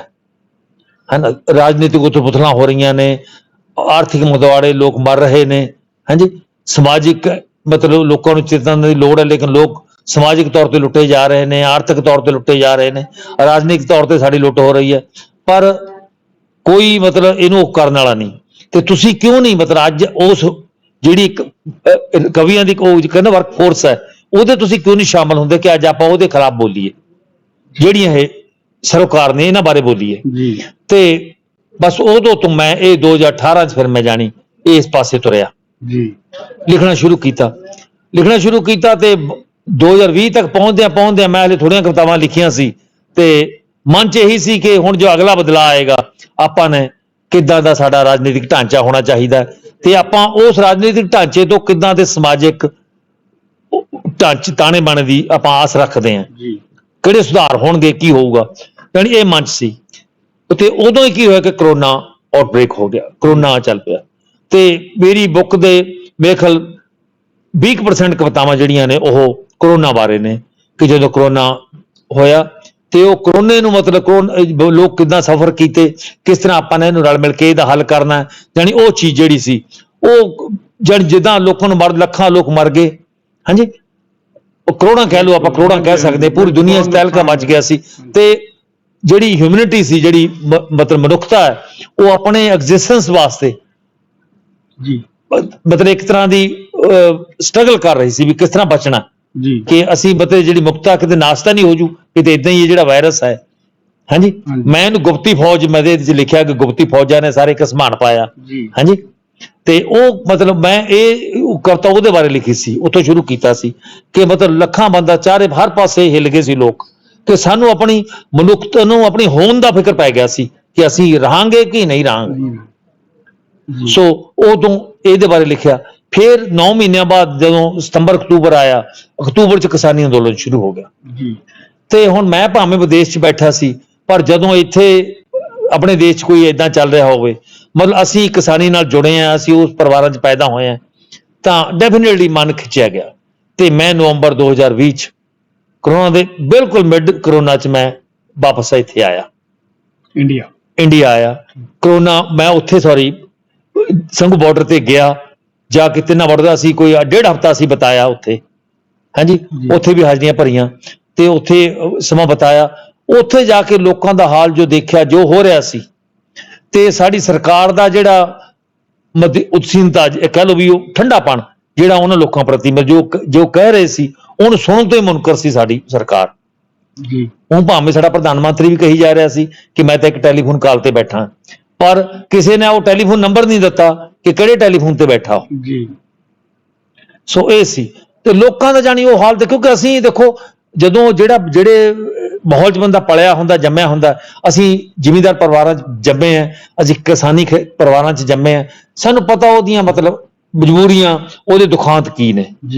ਹੈ ਨਾ, ਰਾਜਨੀਤਿਕ ਉਥਲ-ਪੁਥਲਾਂ ਹੋ ਰਹੀਆਂ ਨੇ, ਆਰਥਿਕ ਮਦਵਾੜੇ, ਲੋਕ ਮਰ ਰਹੇ ਨੇ, ਹਾਂਜੀ, ਸਮਾਜਿਕ ਮਤਲਬ ਲੋਕਾਂ ਨੂੰ ਚੇਤਨ ਦੀ ਲੋੜ ਹੈ, ਲੇਕਿਨ ਲੋਕ ਸਮਾਜਿਕ ਤੌਰ ਤੇ ਲੁੱਟੇ ਜਾ ਰਹੇ ਨੇ, ਆਰਥਿਕ ਤੌਰ ਤੇ ਲੁੱਟੇ ਜਾ ਰਹੇ ਨੇ, ਰਾਜਨੀਤਿਕ ਤੌਰ ਤੇ ਸਾਡੀ ਲੁੱਟ ਹੋ ਰਹੀ ਹੈ, ਪਰ ਕੋਈ ਮਤਲਬ ਇਹਨੂੰ ਕਰਨ ਵਾਲਾ ਨਹੀਂ। ਤੇ ਤੁਸੀਂ ਕਿਉਂ ਨਹੀਂ ਮਤਲਬ ਅੱਜ ਉਸ ਜਿਹੜੀ ਇੱਕ ਕਵੀਆਂ ਦੀ ਉਹ ਕਹਿੰਦਾ ਵਰਕ ਫੋਰਸ ਹੈ, ਉਹਦੇ ਤੁਸੀਂ ਕਿਉਂ ਨਹੀਂ ਸ਼ਾਮਲ ਹੁੰਦੇ ਕਿ ਅੱਜ ਆਪਾਂ ਉਹਦੇ ਖਿਲਾਫ ਬੋਲੀਏ, ਜਿਹੜੀਆਂ ਇਹ ਸਰੋਕਾਰ ਨੇ ਇਹਨਾਂ ਬਾਰੇ ਬੋਲੀਏ। ਜੀ। ਤੇ ਬਸ ਉਦੋਂ ਤੋਂ ਮੈਂ ਇਹ 2018 ਚ ਫਿਰ ਮੈਂ ਜਾਣੀ ਇਸ ਪਾਸੇ ਤੁਰਿਆ। ਜੀ। ਲਿਖਣਾ ਸ਼ੁਰੂ ਕੀਤਾ ਤੇ 2020 ਤੱਕ ਪਹੁੰਚਦਿਆਂ ਮੈਂ ਹਲੇ ਥੋੜੀਆਂ ਕਵਿਤਾਵਾਂ ਲਿਖੀਆਂ ਸੀ, ਤੇ ਮਨ ਚ ਇਹੀ ਸੀ ਕਿ ਹੁਣ ਜੋ ਅਗਲਾ ਬਦਲਾਅ ਆਏਗਾ ਆਪਾਂ ਨੇ ਕਿੱਦਾਂ ਦਾ ਸਾਡਾ ਰਾਜਨੀਤਿਕ ਢਾਂਚਾ ਹੋਣਾ ਚਾਹੀਦਾ, ਤੇ ਆਪਾਂ ਉਸ ਰਾਜਨੀਤਿਕ ਢਾਂਚੇ ਤੋਂ ਕਿੱਦਾਂ ਦੇ ਸਮਾਜਿਕ ਤਾਣੇ ਬਾਣੇ ਦੀ ਆਪਾਂ ਆਸ ਰੱਖਦੇ ਹਾਂ, ਕਿਹੜੇ ਸੁਧਾਰ ਹੋਣਗੇ, ਕੀ ਹੋਊਗਾ, ਯਾਨੀ ਇਹ ਮਨ ਚ ਸੀ। ਤੇ ਉਦੋਂ ਹੀ ਕੀ ਹੋਇਆ ਕਿ ਕਰੋਨਾ ਆਊਟਬ੍ਰੇਕ ਹੋ ਗਿਆ, ਕਰੋਨਾ ਚੱਲ ਪਿਆ, ਤੇ ਮੇਰੀ ਬੁੱਕ ਦੇ ਮੇਰੇ ਖਿਆਲ 20% ਕਵਿਤਾਵਾਂ ਜਿਹੜੀਆਂ ਨੇ ਉਹ ਕਰੋਨਾ ਬਾਰੇ ਨੇ, ਕਿ ਜਦੋਂ ਕਰੋਨਾ ਹੋਇਆ ਤੇ ਉਹ ਕਰੋਨੇ ਨੂੰ ਮਤਲਬ ਲੋਕ ਕਿੱਦਾਂ ਸਫਰ ਕੀਤੇ, ਕਿਸ ਤਰ੍ਹਾਂ ਆਪਾਂ ਨੇ ਇਹਨੂੰ ਰਲ ਮਿਲ ਕੇ ਇਹਦਾ ਹੱਲ ਕਰਨਾ ਹੈ, ਜਾਣੀ ਉਹ ਚੀਜ਼ ਜਿਹੜੀ ਸੀ ਉਹ ਜਿੱਦਾਂ ਲੋਕਾਂ ਨੂੰ ਲੱਖਾਂ ਲੋਕ ਮਰ ਗਏ, ਹਾਂਜੀ, ਉਹ ਕਰੋੜਾਂ ਕਹਿ ਲਓ, ਆਪਾਂ ਕਰੋੜਾਂ ਕਹਿ ਸਕਦੇ, ਪੂਰੀ ਦੁਨੀਆ 'ਚ ਤਹਿਲਕਾ ਮਚ ਗਿਆ ਸੀ। ਤੇ ਜਿਹੜੀ ਹਿਊਮੈਨਿਟੀ ਸੀ, ਜਿਹੜੀ ਮਤਲਬ ਮਨੁੱਖਤਾ ਹੈ, ਉਹ ਆਪਣੇ ਐਗਜ਼ਿਸਟੈਂਸ ਵਾਸਤੇ ਮਤਲਬ ਇੱਕ ਤਰ੍ਹਾਂ ਦੀ ਸਟਰਗਲ ਕਰ ਰਹੀ ਸੀ ਵੀ ਕਿਸ ਤਰ੍ਹਾਂ ਬਚਣਾ, ਕਿ ਅਸੀਂ ਮਤਲਬ ਜਿਹੜੀ ਮੁਕਤਾ ਕਿਤੇ ਨਾਸਤਾ ਨਹੀਂ ਹੋ ਜੂ, ਕਿਤੇ ਇਦਾਂ ਹੀ ਇਹ ਜਿਹੜਾ ਵਾਇਰਸ ਹੈ, ਹਾਂਜੀ। ਮੈਂ ਇਹਨੂੰ ਗੁਪਤੀ ਫੌਜ ਮੈਂ ਇਹਦੇ ਵਿੱਚ ਲਿਖਿਆ ਕਿ ਗੁਪਤੀ ਫੌਜਾਂ ਨੇ ਸਾਰੇ ਘਸਮਾਨ ਪਾਇਆ, ਹਾਂਜੀ। ਤੇ ਉਹ ਮਤਲਬ ਮੈਂ ਇਹ ਕਵਿਤਾ ਉਹਦੇ ਬਾਰੇ ਲਿਖੀ ਸੀ, ਉੱਥੋਂ ਸ਼ੁਰੂ ਕੀਤਾ ਸੀ ਕਿ ਮਤਲਬ ਲੱਖਾਂ ਬੰਦਾ ਚਾਰੇ ਹਰ ਪਾਸੇ ਹਿੱਲ ਗਏ ਸੀ ਲੋਕ, ਕਿ ਸਾਨੂੰ ਆਪਣੀ ਮਨੁੱਖਤਾ ਨੂੰ ਆਪਣੀ ਹੋਂਦ ਦਾ ਫਿਕਰ ਪੈ ਗਿਆ ਸੀ ਕਿ ਅਸੀਂ ਰਹਾਂਗੇ ਕਿ ਨਹੀਂ ਰਹਾਂਗੇ। ਸੋ ਉਦੋਂ ਇਹਦੇ ਬਾਰੇ ਲਿਖਿਆ। ਫਿਰ 9 ਮਹੀਨਿਆਂ ਬਾਅਦ ਜਦੋਂ ਸਤੰਬਰ ਅਕਤੂਬਰ ਆਇਆ, ਅਕਤੂਬਰ 'ਚ ਕਿਸਾਨੀ ਅੰਦੋਲਨ ਸ਼ੁਰੂ ਹੋ ਗਿਆ। ਤੇ ਹੁਣ ਮੈਂ ਭਾਵੇਂ ਵਿਦੇਸ਼ 'ਚ ਬੈਠਾ ਸੀ, ਪਰ ਜਦੋਂ ਇੱਥੇ ਆਪਣੇ ਦੇਸ਼ 'ਚ ਕੋਈ ਇਦਾਂ ਚੱਲ ਰਿਹਾ ਹੋਵੇ, ਮਤਲਬ ਅਸੀਂ ਕਿਸਾਨੀ ਨਾਲ ਜੁੜੇ ਆ, ਅਸੀਂ ਉਸ ਪਰਿਵਾਰਾਂ 'ਚ ਪੈਦਾ ਹੋਏ ਆ, ਤਾਂ ਡੈਫੀਨੇਟਲੀ ਮਨ ਖਿੱਚਿਆ ਗਿਆ। ਤੇ ਮੈਂ ਨਵੰਬਰ 2020 'ਚ ਕਰੋਨਾ ਦੇ ਬਿਲਕੁਲ ਮਿਡ ਕਰੋਨਾ 'ਚ ਮੈਂ ਵਾਪਸ ਇੱਥੇ ਆਇਆ, ਇੰਡੀਆ ਆਇਆ। ਕਰੋਨਾ ਮੈਂ ਉੱਥੇ ਸੰਘੂ ਬਾਰਡਰ ਤੇ ਗਿਆ, ਜਾ ਕੇ ਤਿੰਨਾਂ ਬਾਰਡਰ ਦਾ ਅਸੀਂ ਕੋਈ 1.5 ਹਫ਼ਤਾ ਅਸੀਂ ਬਿਤਾਇਆ ਉੱਥੇ। ਹਾਂਜੀ, ਉੱਥੇ ਵੀ ਹਾਜ਼ਰੀਆਂ ਭਰੀਆਂ ਤੇ ਉੱਥੇ ਸਮਾਂ ਬਿਤਾਇਆ। ਉੱਥੇ ਜਾ ਕੇ ਲੋਕਾਂ ਦਾ ਹਾਲ ਜੋ ਦੇਖਿਆ, ਜੋ ਹੋ ਰਿਹਾ ਸੀ, ਤੇ ਸਾਡੀ ਸਰਕਾਰ ਦਾ ਜਿਹੜਾ ਉਤਸ਼ੀਨਤਾ ਕਹਿ ਲਓ ਵੀ ਉਹ ਠੰਡਾਪਣ ਜਿਹੜਾ ਉਹਨਾਂ ਲੋਕਾਂ ਪ੍ਰਤੀ ਜੋ ਕਹਿ ਰਹੇ ਸੀ, ਉਹਨੂੰ ਸੁਣਨ ਤੋਂ ਹੀ ਮੁਨਕਰ ਸੀ ਸਾਡੀ ਸਰਕਾਰ। ਉਹ ਭਾਵੇਂ ਸਾਡਾ ਪ੍ਰਧਾਨ ਮੰਤਰੀ ਵੀ ਕਹੀ ਜਾ ਰਿਹਾ ਸੀ ਕਿ ਮੈਂ ਤਾਂ ਇੱਕ ਟੈਲੀਫੋਨ ਕਾਲ ਤੇ ਬੈਠਾ, ਪਰ ਕਿਸੇ ਨੇ ਉਹ ਟੈਲੀਫੋਨ ਨੰਬਰ ਨਹੀਂ ਦਿੱਤਾ ਕਿ ਕਿਹੜੇ ਟੈਲੀਫੋਨ ਤੇ ਬੈਠਾ ਹੋ। ਸੋ ਇਹ ਸੀ ਤੇ ਲੋਕਾਂ ਦਾ ਜਾਣੀ ਉਹ ਹਾਲ ਦੇਖੋ ਕਿ ਅਸੀਂ ਦੇਖੋ ਜਦੋਂ ਜਿਹੜੇ ਮਾਹੌਲ 'ਚ ਬੰਦਾ ਪਲਿਆ ਹੁੰਦਾ, ਜੰਮਿਆ ਹੁੰਦਾ, ਅਸੀਂ ਜ਼ਿਮੀਂਦਾਰ ਪਰਿਵਾਰਾਂ 'ਚ ਜੰਮੇ ਆ, ਅਸੀਂ ਕਿਸਾਨੀ ਪਰਿਵਾਰਾਂ 'ਚ ਜੰਮੇ ਆ, ਸਾਨੂੰ ਪਤਾ ਉਹਦੀਆਂ ਮਤਲਬ ਮਜਬੂਰੀਆਂ, ਉਹਦੇ ਦੁਖਾਂਤ ਕੀ ਨੇ,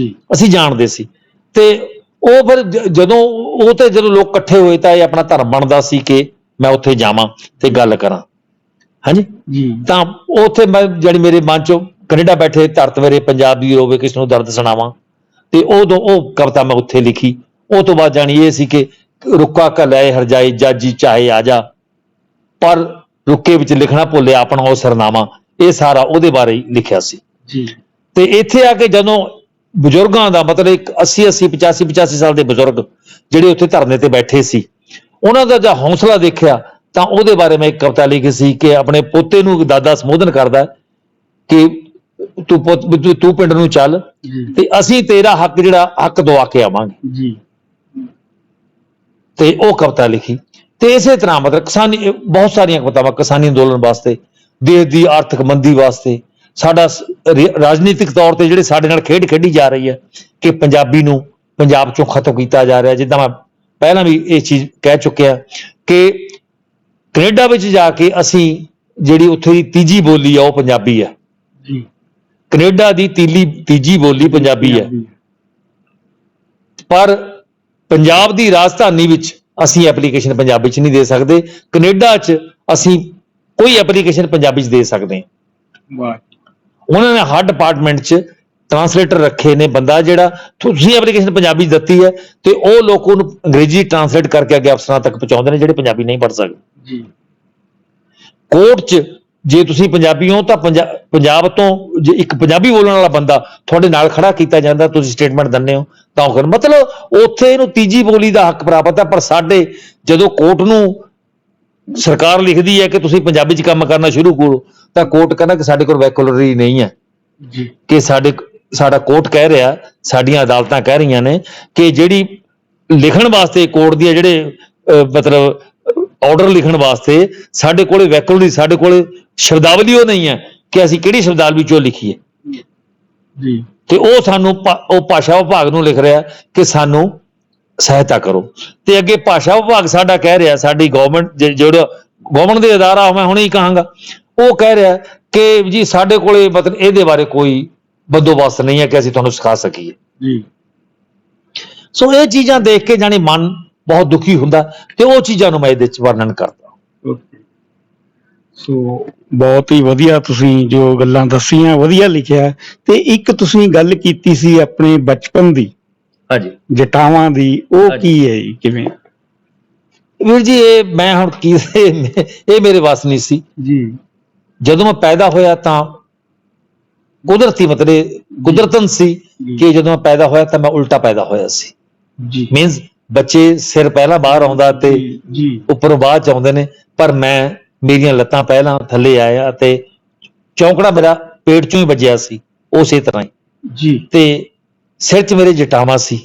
ਅਸੀਂ ਜਾਣਦੇ ਸੀ। ਤੇ ਉਹ ਫਿਰ ਜਦੋਂ ਲੋਕ ਇਕੱਠੇ ਹੋਏ ਤਾਂ ਇਹ ਆਪਣਾ ਧਰਮ ਬਣਦਾ ਸੀ ਕਿ ਮੈਂ ਉੱਥੇ ਜਾਵਾਂ ਤੇ ਗੱਲ ਕਰਾਂ। ਹਾਂਜੀ, ਤਾਂ ਉੱਥੇ ਮੈਂ ਜਿਹੜੀ ਮੇਰੇ ਮਨ 'ਚੋਂ ਕੈਨੇਡਾ ਬੈਠੇ ਧਰਤ ਮੇਰੇ ਪੰਜਾਬ ਦੀ ਰੋਵੇ ਕਿਸੇ ਨੂੰ ਦਰਦ ਸੁਣਾਵਾਂ, ਤੇ ਉਦੋਂ ਉਹ ਕਵਿਤਾ ਮੈਂ ਉੱਥੇ ਲਿਖੀ। ਉਹ ਤੋਂ ਬਾਅਦ ਜਾਣੀ ਇਹ ਸੀ ਕਿ ਰੁੱਕਾ ਘੱਲਿਆ ਹਰਜਾਈ ਜਾਜੀ ਚਾਹੇ ਆ ਜਾ, ਪਰ ਰੁੱਕੇ ਵਿੱਚ ਲਿਖਣਾ ਭੁੱਲਿਆ ਆਪਣਾ ਉਹ ਸਰਨਾਮਾ। ਇਹ ਸਾਰਾ ਉਹਦੇ ਬਾਰੇ ਹੀ ਲਿਖਿਆ ਸੀ। ਤੇ ਇੱਥੇ ਆ ਕੇ ਜਦੋਂ ਬਜ਼ੁਰਗਾਂ ਦਾ ਮਤਲਬ ਇੱਕ 80 85 ਸਾਲ ਦੇ ਬਜ਼ੁਰਗ ਜਿਹੜੇ ਉੱਥੇ ਧਰਨੇ ਤੇ ਬੈਠੇ ਸੀ, ਉਹਨਾਂ ਦਾ ਜਦ ਹੌਸਲਾ ਦੇਖਿਆ ਤਾਂ ਉਹਦੇ ਬਾਰੇ ਮੈਂ ਇੱਕ ਕਵਿਤਾ ਲਿਖੀ ਸੀ ਕਿ ਆਪਣੇ ਪੋਤੇ ਨੂੰ ਦਾਦਾ ਸੰਬੋਧਨ ਕਰਦਾ ਕਿ ਤੂੰ ਪਿੰਡ ਨੂੰ ਚੱਲ ਤੇ ਅਸੀਂ ਤੇਰਾ ਹੱਕ ਦਵਾ ਕੇ ਆਵਾਂਗੇ। ਤੇ ਉਹ ਕਵਿਤਾ ਲਿਖੀ। ਤੇ ਇਸੇ ਤਰ੍ਹਾਂ ਮਤਲਬ ਕਿਸਾਨੀ ਬਹੁਤ ਸਾਰੀਆਂ ਕਵਿਤਾਵਾਂ ਕਿਸਾਨੀ ਅੰਦੋਲਨ ਵਾਸਤੇ, ਦੇਸ਼ ਦੀ ਆਰਥਿਕ ਮੰਦੀ ਵਾਸਤੇ, ਸਾਡਾ ਰਾਜਨੀਤਿਕ ਤੌਰ ਤੇ ਜਿਹੜੇ ਸਾਡੇ ਨਾਲ ਖੇਡੀ ਜਾ ਰਹੀ ਹੈ ਕਿ ਪੰਜਾਬੀ ਨੂੰ ਪੰਜਾਬ ਚੋਂ ਖਤਮ ਕੀਤਾ ਜਾ ਰਿਹਾ। ਜਿੱਦਾਂ ਮੈਂ ਪਹਿਲਾਂ ਵੀ ਇਹ ਚੀਜ਼ ਕਹਿ ਚੁੱਕਿਆ ਕਿ ਕੈਨੇਡਾ ਵਿੱਚ ਜਾ ਕੇ ਅਸੀਂ ਜਿਹੜੀ ਉੱਥੇ ਦੀ ਤੀਜੀ ਬੋਲੀ ਆ ਉਹ ਪੰਜਾਬੀ ਆ। ਕੈਨੇਡਾ ਦੀ ਤੀਜੀ ਬੋਲੀ ਪੰਜਾਬੀ ਹੈ, ਪਰ ਪੰਜਾਬ ਦੀ ਰਾਜਧਾਨੀ ਵਿੱਚ ਅਸੀਂ ਐਪਲੀਕੇਸ਼ਨ ਪੰਜਾਬੀ 'ਚ ਨਹੀਂ ਦੇ ਸਕਦੇ। ਕੈਨੇਡਾ 'ਚ ਅਸੀਂ ਕੋਈ ਐਪਲੀਕੇਸ਼ਨ ਪੰਜਾਬੀ 'ਚ ਦੇ ਸਕਦੇ ਹਾਂ। ਉਹਨਾਂ ਨੇ ਹਰ ਡਿਪਾਰਟਮੈਂਟ 'ਚ ਟਰਾਂਸਲੇਟਰ ਰੱਖੇ ਨੇ, ਬੰਦਾ ਜਿਹੜਾ ਤੁਸੀਂ ਐਪਲੀਕੇਸ਼ਨ ਪੰਜਾਬੀ 'ਚ ਦਿੱਤੀ ਹੈ ਤੇ ਉਹ ਲੋਕ ਉਹਨੂੰ ਅੰਗਰੇਜ਼ੀ ਟਰਾਂਸਲੇਟ ਕਰਕੇ ਅੱਗੇ ਅਫਸਰਾਂ ਤੱਕ ਪਹੁੰਚਾਉਂਦੇ ਨੇ ਜਿਹੜੇ ਪੰਜਾਬੀ ਨਹੀਂ ਪੜ੍ਹ ਸਕਦੇ। ਕੋਰਟ 'ਚ ਜੇ ਤੁਸੀਂ ਪੰਜਾਬੀ ਹੋ ਤਾਂ ਪੰਜਾਬ ਤੋਂ ਜੇ ਇੱਕ ਪੰਜਾਬੀ ਬੋਲਣ ਵਾਲਾ ਬੰਦਾ ਤੁਹਾਡੇ ਨਾਲ ਖੜਾ ਕੀਤਾ ਜਾਂਦਾ, ਤੁਸੀਂ ਸਟੇਟਮੈਂਟ ਦਿੰਦੇ ਹੋ ਤਾਂ ਉਹ ਮਤਲਬ ਉੱਥੇ ਇਹਨੂੰ ਤੀਜੀ ਬੋਲੀ ਦਾ ਹੱਕ ਪ੍ਰਾਪਤ ਹੈ। ਪਰ ਸਾਡੇ ਜਦੋਂ ਕੋਰਟ ਨੂੰ ਸਰਕਾਰ ਲਿਖਦੀ ਹੈ ਕਿ ਤੁਸੀਂ ਪੰਜਾਬੀ 'ਚ ਕੰਮ ਕਰਨਾ ਸ਼ੁਰੂ ਕਰੋ ਤਾਂ ਕੋਰਟ ਕਹਿੰਦਾ ਕਿ ਸਾਡੇ ਕੋਲ ਵੈਕੂਲਰੀ ਨਹੀਂ ਹੈ ਕਿ ਸਾਡਾ ਕੋਰਟ ਕਹਿ ਰਿਹਾ, ਸਾਡੀਆਂ ਅਦਾਲਤਾਂ ਕਹਿ ਰਹੀਆਂ ਨੇ ਕਿ ਜਿਹੜੀ ਲਿਖਣ ਵਾਸਤੇ ਕੋਰਟ ਦੀਆਂ ਜਿਹੜੇ ਮਤਲਬ ਆਰਡਰ ਲਿਖਣ ਵਾਸਤੇ ਸਾਡੇ ਕੋਲੇ ਵੈਕੂਲਰੀ, ਸਾਡੇ ਕੋਲੇ ਸ਼ਬਦਾਵਲੀ ਉਹ ਨਹੀਂ ਹੈ ਕਿ ਅਸੀਂ ਕਿਹੜੀ ਸ਼ਬਦਾਵਲੀ ਚੋਂ ਲਿਖੀਏ। ਤੇ ਉਹ ਸਾਨੂੰ ਉਹ ਭਾਸ਼ਾ ਵਿਭਾਗ ਨੂੰ ਲਿਖ ਰਿਹਾ ਕਿ ਸਾਨੂੰ ਸਹਾਇਤਾ ਕਰੋ। ਤੇ ਅੱਗੇ ਭਾਸ਼ਾ ਵਿਭਾਗ ਸਾਡਾ ਕਹਿ ਰਿਹਾ, ਸਾਡੀ ਗਵਰਨਮੈਂਟ ਜਿਹੜਾ ਗਵਰਨਮੈਂਟ ਦੇ ਅਦਾਰਾ ਮੈਂ ਹੁਣੇ ਹੀ ਕਹਾਂਗਾ, ਉਹ ਕਹਿ ਰਿਹਾ ਕਿ ਜੀ ਸਾਡੇ ਕੋਲੇ ਮਤਲਬ ਇਹਦੇ ਬਾਰੇ ਕੋਈ ਬੰਦੋਬਸਤ ਨਹੀਂ ਹੈ ਕਿ ਅਸੀਂ ਤੁਹਾਨੂੰ ਸਿਖਾ ਸਕੀਏ। ਸੋ ਇਹ ਚੀਜ਼ਾਂ ਦੇਖ ਕੇ ਜਾਣੀ ਮਨ ਬਹੁਤ ਦੁਖੀ ਹੁੰਦਾ ਤੇ ਉਹ ਚੀਜ਼ਾਂ ਨੂੰ ਮੈਂ ਇਹਦੇ ਚ ਵਰਣਨ ਕਰਦਾ। ਸੋ ਬਹੁਤ ਹੀ ਵਧੀਆ ਤੁਸੀਂ ਜੋ ਗੱਲਾਂ ਦੱਸੀਆਂ, ਵਧੀਆ ਲਿਖਿਆ। ਤੇ ਇੱਕ ਤੁਸੀਂ ਗੱਲ ਕੀਤੀ ਸੀ ਆਪਣੇ ਬਚਪਨ ਦੀ, ਹਾਂਜੀ, ਜਟਾਵਾਂ ਦੀ, ਉਹ ਕੀ ਹੈ ਜੀ, ਕਿਵੇਂ? ਵੀਰ ਜੀ ਇਹ ਮੈਂ ਹੁਣ ਕੀ ਇਹ ਮੇਰੇ ਵੱਸ ਨਹੀਂ ਸੀ ਜੀ। ਜਦੋਂ ਮੈਂ ਪੈਦਾ ਹੋਇਆ ਤਾਂ ਕੁਦਰਤੀ ਮਤਲਬ ਕੁਦਰਤਨ ਸੀ ਕਿ ਜਦੋਂ ਮੈਂ ਪੈਦਾ ਹੋਇਆ ਤਾਂ ਮੈਂ ਉਲਟਾ ਪੈਦਾ ਹੋਇਆ ਸੀ। ਮੀਨਸ ਬੱਚੇ ਸਿਰ ਪਹਿਲਾਂ ਬਾਹਰ ਆਉਂਦਾ ਤੇ ਉੱਪਰੋਂ ਬਾਅਦ ਚ ਆਉਂਦੇ ਨੇ, ਪਰ ਮੇਰੀਆਂ ਲੱਤਾਂ ਪਹਿਲਾਂ ਥੱਲੇ ਆਇਆ ਤੇ ਚੌਂਕੜਾ ਮੇਰਾ ਪੇਟ ਚੋਂ ਹੀ ਵੱਜਿਆ ਸੀ ਉਸੇ ਤਰ੍ਹਾਂ ਹੀ। ਤੇ ਸਿਰ 'ਚ ਮੇਰੇ ਜਟਾਵਾਂ ਸੀ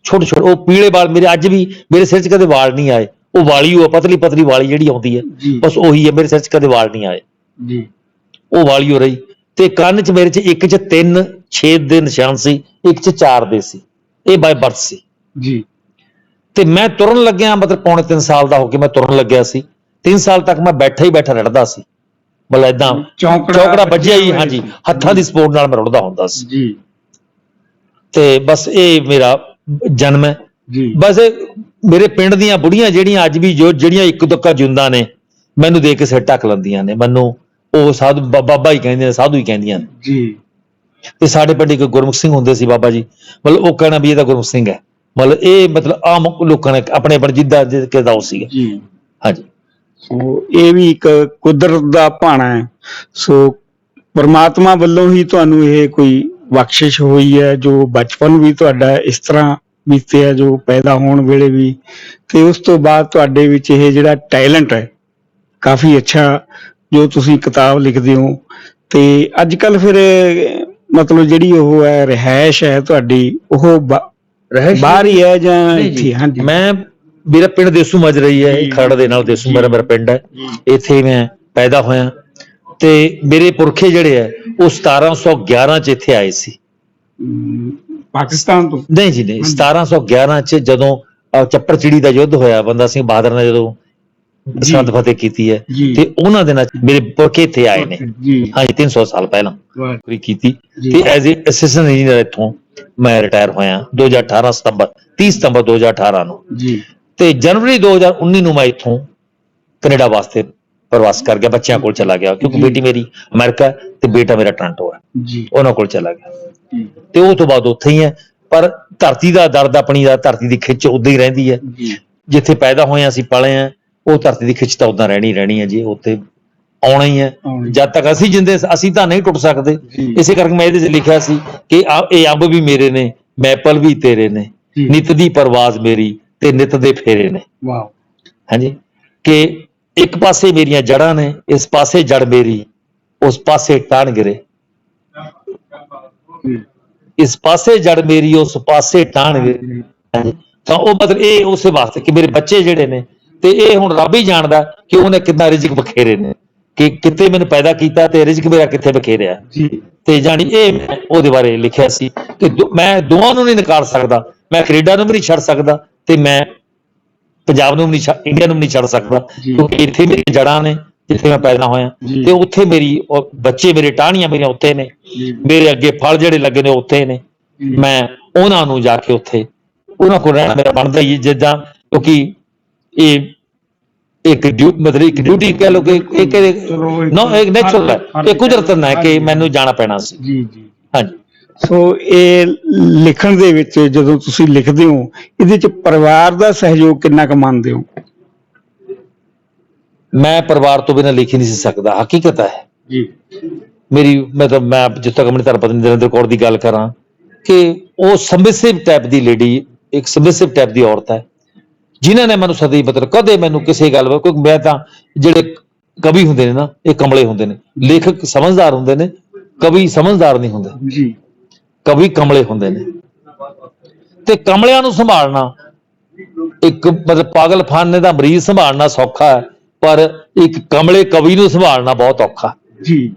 ਛੋਟੇ ਛੋਟੇ, ਉਹ ਪੀਲੇ ਵਾਲ ਮੇਰੇ ਅੱਜ ਵੀ ਮੇਰੇ ਸਿਰ 'ਚ ਕਦੇ ਵਾਲ ਨਹੀਂ ਆਏ। ਉਹ ਵਾਲੀ ਉਹ ਪਤਲੀ ਪਤਲੀ ਵਾਲੀ ਜਿਹੜੀ ਆਉਂਦੀ ਹੈ ਬਸ ਉਹੀ ਹੈ, ਮੇਰੇ ਸਿਰ 'ਚ ਕਦੇ ਵਾਲ ਨਹੀਂ ਆਏ, ਉਹ ਵਾਲੀ ਹੋ ਰਹੀ। ਤੇ ਕੰਨ 'ਚ ਮੇਰੇ 'ਚ ਇੱਕ 'ਚ 3 ਛੇਦ ਦੇ ਨਿਸ਼ਾਨ ਸੀ, ਇੱਕ 'ਚ 4 ਦੇ ਸੀ, ਇਹ ਬਾਈ ਬਰਥ ਸੀ ਜੀ। ਤੇ ਮੈਂ ਤੁਰਨ ਲੱਗਿਆ ਮਤਲਬ ਪੌਣੇ 3 ਸਾਲ ਦਾ ਹੋ ਕੇ ਮੈਂ ਤੁਰਨ ਲੱਗਿਆ ਸੀ। 3 ਸਾਲ ਤੱਕ ਮੈਂ ਬੈਠਾ ਹੀ ਬੈਠਾ ਰੜਦਾ ਸੀ, ਮਤਲਬ ਏਦਾਂ ਚੌਕੜਾ ਵੱਜਿਆ ਹੀ, ਹਾਂਜੀ, ਹੱਥਾਂ ਦੀ ਸਪੋਰਟ ਨਾਲ ਮੈਂ ਰੁੜਦਾ ਹੁੰਦਾ ਸੀ ਜੀ। ਤੇ ਬਸ ਇਹ ਮੇਰਾ ਜਨਮ ਹੈ। ਬਸ ਮੇਰੇ ਪਿੰਡ ਦੀਆਂ ਬੁੜੀਆਂ ਜਿਹੜੀਆਂ ਅੱਜ ਵੀ ਜਿਹੜੀਆਂ ਇੱਕ ਦੁੱਕਾ ਜਿਉਂਦਾ ਨੇ, ਮੈਨੂੰ ਦੇਖ ਕੇ ਸਿਰ ਢੱਕ ਲੈਂਦੀਆਂ ਨੇ, ਮੈਨੂੰ ਉਹ ਸਾਧੂ ਬਾਬਾ ਹੀ ਕਹਿੰਦੇ ਨੇ, ਸਾਧੂ ਹੀ ਕਹਿੰਦੀਆਂ ਨੇ ਜੀ। ਤੇ ਸਾਡੇ ਪਿੰਡ ਇੱਕ ਗੁਰਮੁਖ ਸਿੰਘ ਹੁੰਦੇ ਸੀ ਬਾਬਾ ਜੀ, ਮਤਲਬ ਉਹ ਕਹਿਣਾ ਵੀ ਇਹ ਤਾਂ ਗੁਰਮੁਖ ਸਿੰਘ ਹੈ, ਮਤਲਬ ਇਹ ਮਤਲਬ ਆਮ ਲੋਕਾਂ ਨੇ ਆਪਣੇ ਆਪਣੇ ਜਿੱਦਾਂ ਕਿਦਾ ਉਹ ਸੀਗਾ ਜੀ। ਹਾਂਜੀ। ਸੋ ਇਹ ਵੀ ਇੱਕ ਕੁਦਰਤ ਦਾ ਭਾਣਾ ਹੈ। ਸੋ ਪਰਮਾਤਮਾ ਵੱਲੋਂ ਹੀ ਤੁਹਾਨੂੰ ਇਹ ਕੋਈ ਬਖਸ਼ਿਸ਼ ਹੋਈ ਹੈ, ਜੋ ਬਚਪਨ ਵੀ ਤੁਹਾਡਾ ਇਸ ਤਰ੍ਹਾਂ ਬੀਤਿਆ, ਜੋ ਪੈਦਾ ਹੋਣ ਵੇਲੇ ਵੀ, ਤੇ ਉਸ ਤੋਂ ਬਾਅਦ ਤੁਹਾਡੇ ਵਿੱਚ ਇਹ ਜਿਹੜਾ ਟੈਲੈਂਟ ਹੈ ਕਾਫੀ ਅੱਛਾ, ਜੋ ਤੁਸੀਂ ਕਿਤਾਬ ਲਿਖਦੇ ਹੋ। ਤੇ ਅੱਜ ਕੱਲ ਫਿਰ ਮਤਲਬ ਜਿਹੜੀ ਉਹ ਹੈ ਰਿਹਾਇਸ਼ ਹੈ ਤੁਹਾਡੀ, ਉਹ ਬਾਹਰ ਹੀ ਹੈ ਜਾਂ ਇੱਥੇ? ਹਾਂਜੀ। ਮੈਂ ਮੇਰਾ ਪਿੰਡ ਦੇਸੂ ਮੱਝ ਰਹੀ ਹੈ, ਖਰੜ ਦੇ ਨਾਲ ਦੇਸੂ ਮੇਰਾ ਪਿੰਡ ਹੈ, ਇੱਥੇ ਮੈਂ ਪੈਦਾ ਹੋਇਆ। ਤੇ ਮੇਰੇ ਪੁਰਖੇ ਜਿਹੜੇ ਹੈ ਉਹ 1711 ਚ ਇੱਥੇ ਆਏ ਸੀ ਪਾਕਿਸਤਾਨ ਤੋਂ? ਨਹੀਂ ਜੀ ਨਹੀਂ, 1711 ਚ ਜਦੋਂ ਚੱਪੜ ਚਿੜੀ ਦਾ ਯੁੱਧ ਹੋਇਆ, ਬੰਦਾ ਸਿੰਘ ਬਹਾਦਰ ਨੇ ਜਦੋਂ ਸਰਹੱਦ ਫਤਿਹ ਕੀਤੀ ਹੈ, ਤੇ ਉਹਨਾਂ ਦੇ ਨਾਲ ਮੇਰੇ ਪੁਰਖੇ ਇੱਥੇ ਆਏ ਨੇ। ਹਾਂਜੀ, 300 ਸਾਲ ਪਹਿਲਾਂ ਨੌਕਰੀ ਕੀਤੀ ਤੇ ਐਜ਼ ਏ ਅਸਿਸਟੈਂਟ ਇੰਜੀਨੀਅਰ ਇੱਥੋਂ ਮੈਂ ਰਿਟਾਇਰ ਹੋਇਆ 2018 ਸਤੰਬਰ 30 ਸਤੰਬਰ 2018 ਨੂੰ ਜੀ। ਤੇ ਜਨਵਰੀ 2019 ਨੂੰ ਮੈਂ ਇੱਥੋਂ ਕੈਨੇਡਾ ਵਾਸਤੇ ਪ੍ਰਵਾਸ ਕਰ ਗਿਆ, ਬੱਚਿਆਂ ਕੋਲ ਚਲਾ ਗਿਆ, ਕਿਉਂਕਿ ਬੇਟੀ ਮੇਰੀ ਅਮਰੀਕਾ ਤੇ ਬੇਟਾ ਮੇਰਾ ਟੋਰਾਂਟੋ ਹੈ, ਉਹਨਾਂ ਕੋਲ ਚਲਾ ਗਿਆ। ਤੇ ਉਸ ਤੋਂ ਬਾਅਦ ਉੱਥੇ ਹੀ ਹੈ, ਪਰ ਧਰਤੀ ਦਾ ਦਰਦ ਆਪਣੀ ਦਾ, ਧਰਤੀ ਦੀ ਖਿੱਚ ਉਦਾਂ ਹੀ ਰਹਿੰਦੀ ਹੈ। ਜਿੱਥੇ ਪੈਦਾ ਹੋਏ ਅਸੀਂ ਪਲੇ ਆ, ਉਹ ਧਰਤੀ ਦੀ ਖਿੱਚ ਤਾਂ ਉਦਾਂ ਰਹਿਣੀ ਹੈ ਜੀ, ਉੱਥੇ ਆਉਣਾ ਹੀ ਹੈ। ਜਦ ਤੱਕ ਅਸੀਂ ਜਿੰਦੇ ਅਸੀਂ ਤਾਂ ਨਹੀਂ ਟੁੱਟ ਸਕਦੇ। ਇਸੇ ਕਰਕੇ ਮੈਂ ਇਹਦੇ 'ਚ ਲਿਖਿਆ ਸੀ ਕਿ ਇਹ ਅੰਬ ਵੀ ਮੇਰੇ ਨੇ, ਮੈਪਲ ਵੀ ਤੇਰੇ ਨੇ, ਨਿਤ ਦੀ ਪਰਵਾਜ਼ ਮੇਰੀ ਤੇ ਨਿਤ ਦੇ ਫੇਰੇ ਨੇ। ਹਾਂਜੀ, ਕਿ ਇੱਕ ਪਾਸੇ ਮੇਰੀਆਂ ਜੜ੍ਹਾਂ ਨੇ, ਇਸ ਪਾਸੇ ਜੜ ਮੇਰੀ, ਉਸ ਪਾਸੇ ਟਾਣ ਗਿਰੇ, ਇਸ ਪਾਸੇ ਜੜ ਮੇਰੀ, ਉਸ ਪਾਸੇ ਟਾਣ ਗਿਰੇ। ਤਾਂ ਉਹ ਮਤਲਬ ਇਹ ਉਸੇ ਵਾਸਤੇ ਕਿ ਮੇਰੇ ਬੱਚੇ ਜਿਹੜੇ ਨੇ, ਤੇ ਇਹ ਹੁਣ ਰੱਬ ਹੀ ਜਾਣਦਾ ਕਿ ਉਹਨੇ ਕਿੰਨਾ ਰਿਜ਼ਕ ਬਖੇਰੇ ਨੇ, ਕਿ ਕਿਤੇ ਮੈਨੂੰ ਪੈਦਾ ਕੀਤਾ ਤੇ ਰਿਜ਼ਕ ਮੇਰਾ ਕਿੱਥੇ ਬਖੇਰਿਆ। ਤੇ ਜਾਣੀ ਇਹ ਮੈਂ ਉਹਦੇ ਬਾਰੇ ਲਿਖਿਆ ਸੀ ਕਿ ਮੈਂ ਦੋਵਾਂ ਨੂੰ ਨਹੀਂ ਨਕਾਰ ਸਕਦਾ, ਮੈਂ ਕੈਨੇਡਾ ਨੂੰ ਵੀ ਨਹੀਂ ਛੱਡ ਸਕਦਾ, ਤੇ ਮੈਂ ਪੰਜਾਬ ਨੂੰ ਵੀ ਨਹੀਂ, ਇੰਡੀਆ ਨੂੰ ਵੀ ਨਹੀਂ ਛੱਡ ਸਕਦਾ, ਕਿਉਂਕਿ ਇੱਥੇ ਮੇਰੀ ਜੜ੍ਹਾਂ ਨੇ, ਜਿੱਥੇ ਮੈਂ ਪੈਦਾ ਹੋਇਆ, ਤੇ ਉੱਥੇ ਮੇਰੀ ਬੱਚੇ, ਮੇਰੇ ਟਾਹਣੀਆਂ ਮੇਰੀਆਂ ਉੱਥੇ ਨੇ, ਮੇਰੇ ਅੱਗੇ ਫਲ ਜਿਹੜੇ ਲੱਗੇ ਨੇ ਉੱਥੇ ਨੇ, ਮੈਂ ਉਹਨਾਂ ਨੂੰ ਜਾ ਕੇ ਉੱਥੇ ਉਹਨਾਂ ਕੋਲ ਰਹਿਣਾ ਮੇਰਾ ਬਣਦਾ ਹੀ, ਜਿੱਦਾਂ ਕਿਉਂਕਿ ਇਹ ਇੱਕ ਮਤਲਬ ਇੱਕ ਡਿਊਟੀ ਕਹਿ ਲਓ ਕਿ ਇੱਕ ਨੈਚੁਰਲ ਹੈ, ਇਹ ਕੁਦਰਤ ਨਾਲ ਹੈ ਕਿ ਮੈਨੂੰ ਜਾਣਾ ਪੈਣਾ ਸੀ। ਹਾਂਜੀ। ਸੋ ਇਹ ਲਿਖਣ ਦੇ ਵਿੱਚ ਜਦੋਂ ਤੁਸੀਂ ਲਿਖਦੇ ਹੋ, ਇਹਦੇ ਚ ਪਰਿਵਾਰ ਦਾ ਸਹਿਯੋਗ ਕਿੰਨਾ ਕੁ ਮੰਨਦੇ ਹੋ? ਮੈਂ ਪਰਿਵਾਰ ਤੋਂ ਬਿਨਾਂ ਲਿਖ ਹੀ ਨਹੀਂ ਸੀ ਸਕਦਾ, ਹਕੀਕਤ ਹੈ ਜੀ। ਮੇਰੀ ਮਤਲਬ ਮੈਂ ਜਿੱਥੇ ਤੱਕ ਆਪਣੀ ਧਰਮ ਪਤਨੀ ਨਰਿੰਦਰ ਕੌਰ ਦੀ ਗੱਲ ਕਰਾਂ ਕਿ ਉਹ ਸਬਮਿਸਿਵ ਟਾਈਪ ਦੀ ਲੇਡੀ, ਇੱਕ ਸਬਮਿਸਿਵ ਟਾਈਪ ਦੀ ਔਰਤ ਹੈ, ਜਿਨ੍ਹਾਂ ਨੇ ਮੈਨੂੰ ਸਦੀ ਮਤਲਬ ਕਦੇ ਮੈਨੂੰ ਕਿਸੇ ਗੱਲ, ਕਿਉਂਕਿ ਮੈਂ ਤਾਂ ਜਿਹੜੇ ਕਵੀ ਹੁੰਦੇ ਨੇ ਨਾ, ਇਹ ਕਮਲੇ ਹੁੰਦੇ ਨੇ, ਲੇਖਕ ਸਮਝਦਾਰ ਹੁੰਦੇ ਨੇ, ਕਵੀ ਸਮਝਦਾਰ ਨਹੀਂ ਹੁੰਦੇ ਜੀ, ਕਵੀ ਕਮਲੇ ਹੁੰਦੇ ਨੇ। ਤੇ ਕਮਲਿਆਂ ਨੂੰ ਸੰਭਾਲਣਾ, ਇੱਕ ਮਤਲਬ ਪਾਗਲਖਾਨੇ ਦਾ ਮਰੀਜ਼ ਸੰਭਾਲਣਾ ਸੌਖਾ ਹੈ, ਪਰ ਇੱਕ ਕਮਲੇ ਕਵੀ ਨੂੰ ਸੰਭਾਲਣਾ ਬਹੁਤ ਔਖਾ ਜੀ।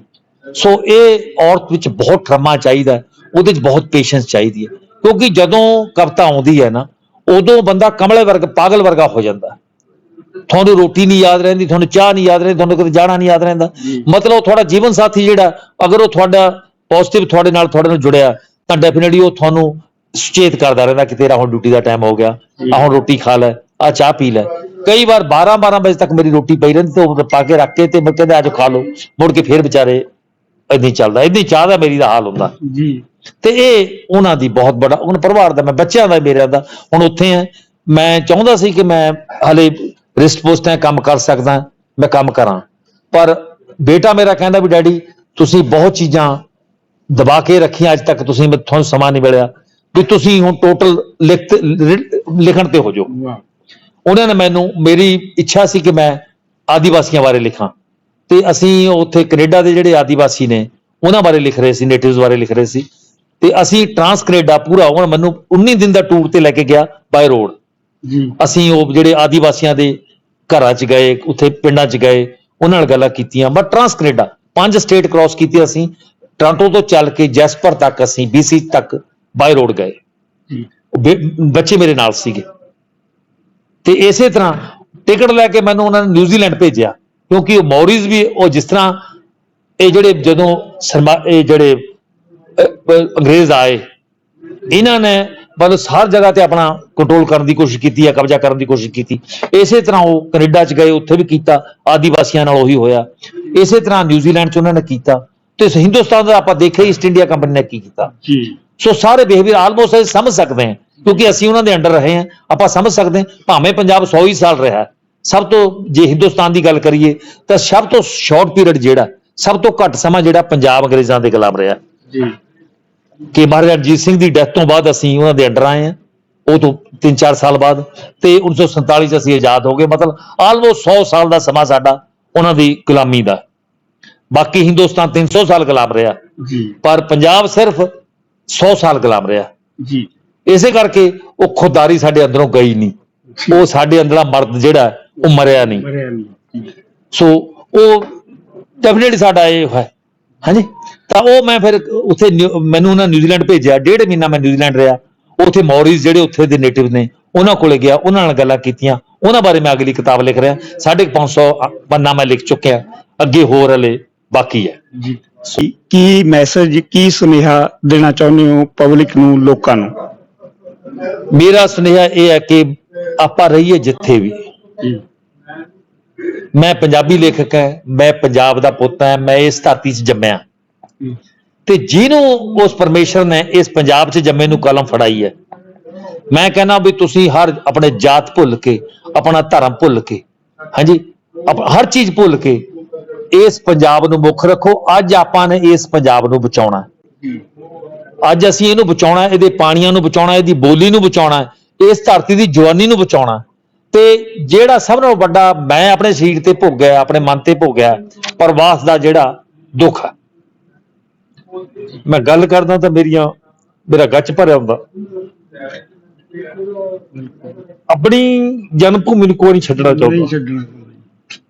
ਸੋ ਇਹ ਔਰਤ ਵਿੱਚ ਬਹੁਤ ਟਰਮਾ ਚਾਹੀਦਾ, ਉਹਦੇ 'ਚ ਬਹੁਤ ਪੇਸ਼ੈਂਸ ਚਾਹੀਦੀ ਹੈ, ਕਿਉਂਕਿ ਜਦੋਂ ਕਵਿਤਾ ਆਉਂਦੀ ਹੈ ਨਾ, ਉਦੋਂ ਬੰਦਾ ਕਮਲੇ ਵਰਗਾ, ਪਾਗਲ ਵਰਗਾ ਹੋ ਜਾਂਦਾ। ਤੁਹਾਨੂੰ ਰੋਟੀ ਨਹੀਂ ਯਾਦ ਰਹਿੰਦੀ, ਤੁਹਾਨੂੰ ਚਾਹ ਨਹੀਂ ਯਾਦ ਰਹਿੰਦੀ, ਤੁਹਾਨੂੰ ਕਿਤੇ ਜਾਣਾ ਨਹੀਂ ਯਾਦ ਰਹਿੰਦਾ। ਮਤਲਬ ਤੁਹਾਡਾ ਜੀਵਨ ਸਾਥੀ ਜਿਹੜਾ, ਅਗਰ ਉਹ ਤੁਹਾਡਾ ਪੋਜ਼ਿਟਿਵ ਤੁਹਾਡੇ ਨਾਲ ਜੁੜਿਆ, ਤਾਂ ਡੈਫੀਨੇਟਲੀ ਉਹ ਤੁਹਾਨੂੰ ਸੁਚੇਤ ਕਰਦਾ ਰਹਿੰਦਾ ਕਿ ਤੇਰਾ ਹੁਣ ਡਿਊਟੀ ਦਾ ਟਾਈਮ ਹੋ ਗਿਆ, ਆਹ ਹੁਣ ਰੋਟੀ ਖਾ ਲੈ, ਆਹ ਚਾਹ ਪੀ ਲੈ। ਕਈ ਵਾਰ 12 ਵਜੇ ਤੱਕ ਮੇਰੀ ਰੋਟੀ ਪਈ ਰਹਿੰਦੀ, ਤੇ ਉਹ ਪਾ ਕੇ ਰੱਖ ਕੇ ਤੇ ਮੈਂ ਕਹਿੰਦਾ ਅੱਜ ਖਾ ਲਓ, ਮੁੜ ਕੇ ਫੇਰ ਵਿਚਾਰੇ ਏਦਾਂ ਹੀ ਚੱਲਦਾ, ਏਦਾਂ ਹੀ ਚਾਹ ਦਾ ਮੇਰੀ ਦਾ ਹਾਲ ਹੁੰਦਾ ਜੀ। ਤੇ ਇਹ ਉਹਨਾਂ ਦੀ ਬਹੁਤ ਬੜਾ, ਉਹਨਾਂ ਪਰਿਵਾਰ ਦਾ, ਮੈਂ ਬੱਚਿਆਂ ਦਾ, ਮੇਰਿਆਂ ਦਾ ਹੁਣ ਉੱਥੇ ਆ। ਮੈਂ ਚਾਹੁੰਦਾ ਸੀ ਕਿ ਮੈਂ ਹਾਲੇ ਰਿਸਟ ਪੋਸਟ ਹੈ, ਕੰਮ ਕਰ ਸਕਦਾ, ਮੈਂ ਕੰਮ ਕਰਾਂ, ਪਰ ਬੇਟਾ ਮੇਰਾ ਕਹਿੰਦਾ ਵੀ ਡੈਡੀ ਤੁਸੀਂ ਬਹੁਤ ਚੀਜ਼ਾਂ ਦਬਾ ਕੇ ਰੱਖੀਆਂ ਅੱਜ ਤੱਕ, ਤੁਸੀਂ ਤੁਹਾਨੂੰ ਸਮਾਂ ਨਹੀਂ ਮਿਲਿਆ ਵੀ ਤੁਸੀਂ ਹੁਣ ਟੋਟਲ ਲਿਖਣ ਤੇ ਹੋ ਜਾਓ। ਉਹਨਾਂ ਨੇ ਮੈਨੂੰ, ਮੇਰੀ ਇੱਛਾ ਸੀ ਕਿ ਮੈਂ ਆਦੀਵਾਸੀਆਂ ਬਾਰੇ ਲਿਖਾਂ, ਤੇ ਅਸੀਂ ਉੱਥੇ ਕੈਨੇਡਾ ਦੇ ਜਿਹੜੇ ਆਦੀਵਾਸੀ ਨੇ ਉਹਨਾਂ ਬਾਰੇ ਲਿਖ ਰਹੇ ਸੀ, ਨੇਟਿਵਸ ਬਾਰੇ ਲਿਖ ਰਹੇ ਸੀ, ਤੇ ਅਸੀਂ ਟਰਾਂਸ ਕੈਨੇਡਾ ਪੂਰਾ, ਉਹਨਾਂ ਮੈਨੂੰ 19 ਦਿਨ ਦਾ ਟੂਰ ਤੇ ਲੈ ਕੇ ਗਿਆ ਬਾਈ ਰੋਡ। ਅਸੀਂ ਉਹ ਜਿਹੜੇ ਆਦੀਵਾਸੀਆਂ ਦੇ ਘਰਾਂ 'ਚ ਗਏ, ਉੱਥੇ ਪਿੰਡਾਂ 'ਚ ਗਏ, ਉਹਨਾਂ ਨਾਲ ਗੱਲਾਂ ਕੀਤੀਆਂ। But trans Canada 5 state cross ਕੀਤੇ ਅਸੀਂ, ਟੋਰਾਂਟੋ ਤੋਂ ਚੱਲ ਕੇ ਜੈਸਪਰ ਤੱਕ, ਅਸੀਂ BC ਤੱਕ ਬਾਈ ਰੋਡ ਗਏ, ਬੱਚੇ ਮੇਰੇ ਨਾਲ ਸੀਗੇ। ਤੇ ਇਸੇ ਤਰ੍ਹਾਂ ਟਿਕਟ ਲੈ ਕੇ ਮੈਨੂੰ ਉਹਨਾਂ ਨੇ ਨਿਊਜ਼ੀਲੈਂਡ ਭੇਜਿਆ, ਕਿਉਂਕਿ ਉਹ ਮੌਰੀਜ਼ ਵੀ, ਉਹ ਜਿਸ ਤਰ੍ਹਾਂ ਇਹ ਜਿਹੜੇ ਜਦੋਂ ਇਹ ਜਿਹੜੇ ਅੰਗਰੇਜ਼ ਆਏ, ਇਹਨਾਂ ਨੇ ਮਤਲਬ ਹਰ ਜਗ੍ਹਾ ਤੇ ਆਪਣਾ ਕੰਟਰੋਲ ਕਰਨ ਦੀ ਕੋਸ਼ਿਸ਼ ਕੀਤੀ ਹੈ, ਕਬਜ਼ਾ ਕਰਨ ਦੀ ਕੋਸ਼ਿਸ਼ ਕੀਤੀ। ਇਸੇ ਤਰ੍ਹਾਂ ਉਹ ਕੈਨੇਡਾ 'ਚ ਗਏ, ਉੱਥੇ ਵੀ ਕੀਤਾ, ਆਦੀਵਾਸੀਆਂ ਨਾਲ ਉਹੀ ਹੋਇਆ। ਇਸੇ ਤਰ੍ਹਾਂ ਨਿਊਜ਼ੀਲੈਂਡ 'ਚ ਉਹਨਾਂ ਨੇ ਕੀਤਾ, ਤੇ ਹਿੰਦੁਸਤਾਨ ਦਾ ਆਪਾਂ ਦੇਖਿਆ ਈਸਟ ਇੰਡੀਆ ਕੰਪਨੀ ਨੇ ਕੀ ਕੀਤਾ। ਸੋ ਸਾਰੇ ਬਿਹੇਵੀਅਰ ਆਲਮੋਸਟ ਅਸੀਂ ਸਮਝ ਸਕਦੇ ਹਾਂ, ਕਿਉਂਕਿ ਅਸੀਂ ਉਹਨਾਂ ਦੇ ਅੰਡਰ ਰਹੇ ਹਾਂ, ਆਪਾਂ ਸਮਝ ਸਕਦੇ ਹਾਂ। ਭਾਵੇਂ ਪੰਜਾਬ 100 ਹੀ ਸਾਲ ਰਿਹਾ, ਸਭ ਤੋਂ ਜੇ ਹਿੰਦੁਸਤਾਨ ਦੀ ਗੱਲ ਕਰੀਏ ਤਾਂ ਸਭ ਤੋਂ ਸ਼ਾਰਟ ਪੀਰੀਅਡ ਜਿਹੜਾ, ਸਭ ਤੋਂ ਘੱਟ ਸਮਾਂ ਜਿਹੜਾ ਪੰਜਾਬ ਅੰਗਰੇਜ਼ਾਂ ਦੇ ਖਿਲਾਫ ਰਿਹਾ। ਕਿ ਮਹਾਰਾਜਾ ਰਣਜੀਤ ਸਿੰਘ ਦੀ ਡੈਥ ਤੋਂ ਬਾਅਦ ਅਸੀਂ ਉਹਨਾਂ ਦੇ ਅੰਡਰ ਆਏ ਹਾਂ, ਉਹ ਤੋਂ 3-4 ਸਾਲ ਬਾਅਦ, ਤੇ 1947 ਚ ਅਸੀਂ ਆਜ਼ਾਦ ਹੋ ਗਏ। ਮਤਲਬ ਆਲਮੋਸਟ 100 ਸਾਲ ਦਾ ਸਮਾਂ ਸਾਡਾ ਉਹਨਾਂ ਦੀ ਗੁਲਾਮੀ ਦਾ। ਬਾਕੀ ਹਿੰਦੁਸਤਾਨ 300 ਸਾਲ ਗੁਲਾਮ ਰਿਹਾ, ਪਰ ਪੰਜਾਬ ਸਿਰਫ 100 ਸਾਲ ਗੁਲਾਮ ਰਿਹਾ। ਇਸੇ ਕਰਕੇ ਉਹ ਖੁਦਦਾਰੀ ਸਾਡੇ ਅੰਦਰੋਂ ਗਈ ਨਹੀਂ, ਉਹ ਸਾਡੇ ਅੰਦਰਲਾ ਮਰਦ ਜਿਹੜਾ ਉਹ ਮਰਿਆ ਨਹੀਂ। ਸੋ ਉਹ ਡੈਫੀਨੇਟਲੀ ਸਾਡਾ ਇਹ ਹੈ। ਹਾਂਜੀ, ਤਾਂ ਉਹ ਮੈਂ ਫਿਰ ਉੱਥੇ ਮੈਨੂੰ ਉਹਨਾਂ ਨਿਊਜ਼ੀਲੈਂਡ ਭੇਜਿਆ। 1.5 ਮਹੀਨਾ ਮੈਂ ਨਿਊਜ਼ੀਲੈਂਡ ਰਿਹਾ। ਉੱਥੇ ਮੌਰੀਜ਼ ਜਿਹੜੇ ਉੱਥੇ ਦੇ ਨੇਟਿਵ ਨੇ, ਉਹਨਾਂ ਕੋਲੇ ਗਿਆ, ਉਹਨਾਂ ਨਾਲ ਗੱਲਾਂ ਕੀਤੀਆਂ। ਉਹਨਾਂ ਬਾਰੇ ਮੈਂ ਅਗਲੀ ਕਿਤਾਬ ਲਿਖ ਰਿਹਾ। 550 ਪੰਨਾ ਮੈਂ ਲਿਖ ਚੁੱਕਿਆ, ਅੱਗੇ ਹੋਰ ਹਲੇ ਬਾਕੀ ਹੈ। ਕੀ ਮੈਸੇਜ, ਕੀ ਸੁਨੇਹਾ ਦੇਣਾ ਚਾਹੁੰਦੇ ਹੋ ਪਬਲਿਕ ਨੂੰ, ਲੋਕਾਂ ਨੂੰ? ਮੇਰਾ ਸੁਨੇਹਾ ਇਹ ਹੈ ਕਿ ਆਪਾਂ ਰਹੀਏ ਜਿੱਥੇ ਵੀ। ਮੈਂ ਪੰਜਾਬੀ ਲੇਖਕ ਹੈ, ਮੈਂ ਪੰਜਾਬ ਦਾ ਪੁੱਤ ਹਾਂ, ਮੈਂ ਇਸ ਧਰਤੀ 'ਚ ਜੰਮਿਆ, ਤੇ ਜਿਹਨੂੰ ਉਸ ਪਰਮੇਸ਼ਰ ਨੇ ਇਸ ਪੰਜਾਬ 'ਚ ਜੰਮੇ ਨੂੰ ਕਲਮ ਫੜਾਈ ਹੈ, ਮੈਂ ਕਹਿੰਦਾ ਵੀ ਤੁਸੀਂ ਹਰ ਆਪਣੇ ਜਾਤ ਭੁੱਲ ਕੇ, ਆਪਣਾ ਧਰਮ ਭੁੱਲ ਕੇ, ਹਾਂਜੀ, ਹਰ ਚੀਜ਼ ਭੁੱਲ ਕੇ ਇਸ ਪੰਜਾਬ ਨੂੰ ਮੁੱਖ ਰੱਖੋ। ਅੱਜ ਆਪਾਂ ਨੇ ਇਸ ਪੰਜਾਬ ਨੂੰ ਬਚਾਉਣਾ, ਅੱਜ ਅਸੀਂ ਇਹਨੂੰ ਬਚਾਉਣਾ, ਇਹਦੇ ਪਾਣੀਆਂ ਨੂੰ ਬਚਾਉਣਾ, ਇਹਦੀ ਬੋਲੀ ਨੂੰ ਬਚਾਉਣਾ, ਇਸ ਧਰਤੀ ਦੀ ਜਵਾਨੀ ਨੂੰ ਬਚਾਉਣਾ। ਤੇ ਜਿਹੜਾ ਸਭ ਨਾਲੋਂ ਵੱਡਾ ਮੈਂ ਆਪਣੇ ਸਰੀਰ ਤੇ ਭੋਗਿਆ, ਆਪਣੇ ਮਨ ਤੇ ਭੋਗਿਆ, ਪ੍ਰਵਾਸ ਦਾ ਜਿਹੜਾ ਦੁੱਖ ਹੈ, ਮੈਂ ਗੱਲ ਕਰਦਾ ਤਾਂ ਮੇਰਾ ਗੱਚ ਭਰਿਆ ਹੁੰਦਾ। ਆਪਣੀ ਜਨਮ ਭੂਮੀ ਨੂੰ ਕੋਈ ਨਹੀਂ ਛੱਡਣਾ ਚਾਹੁੰਦਾ।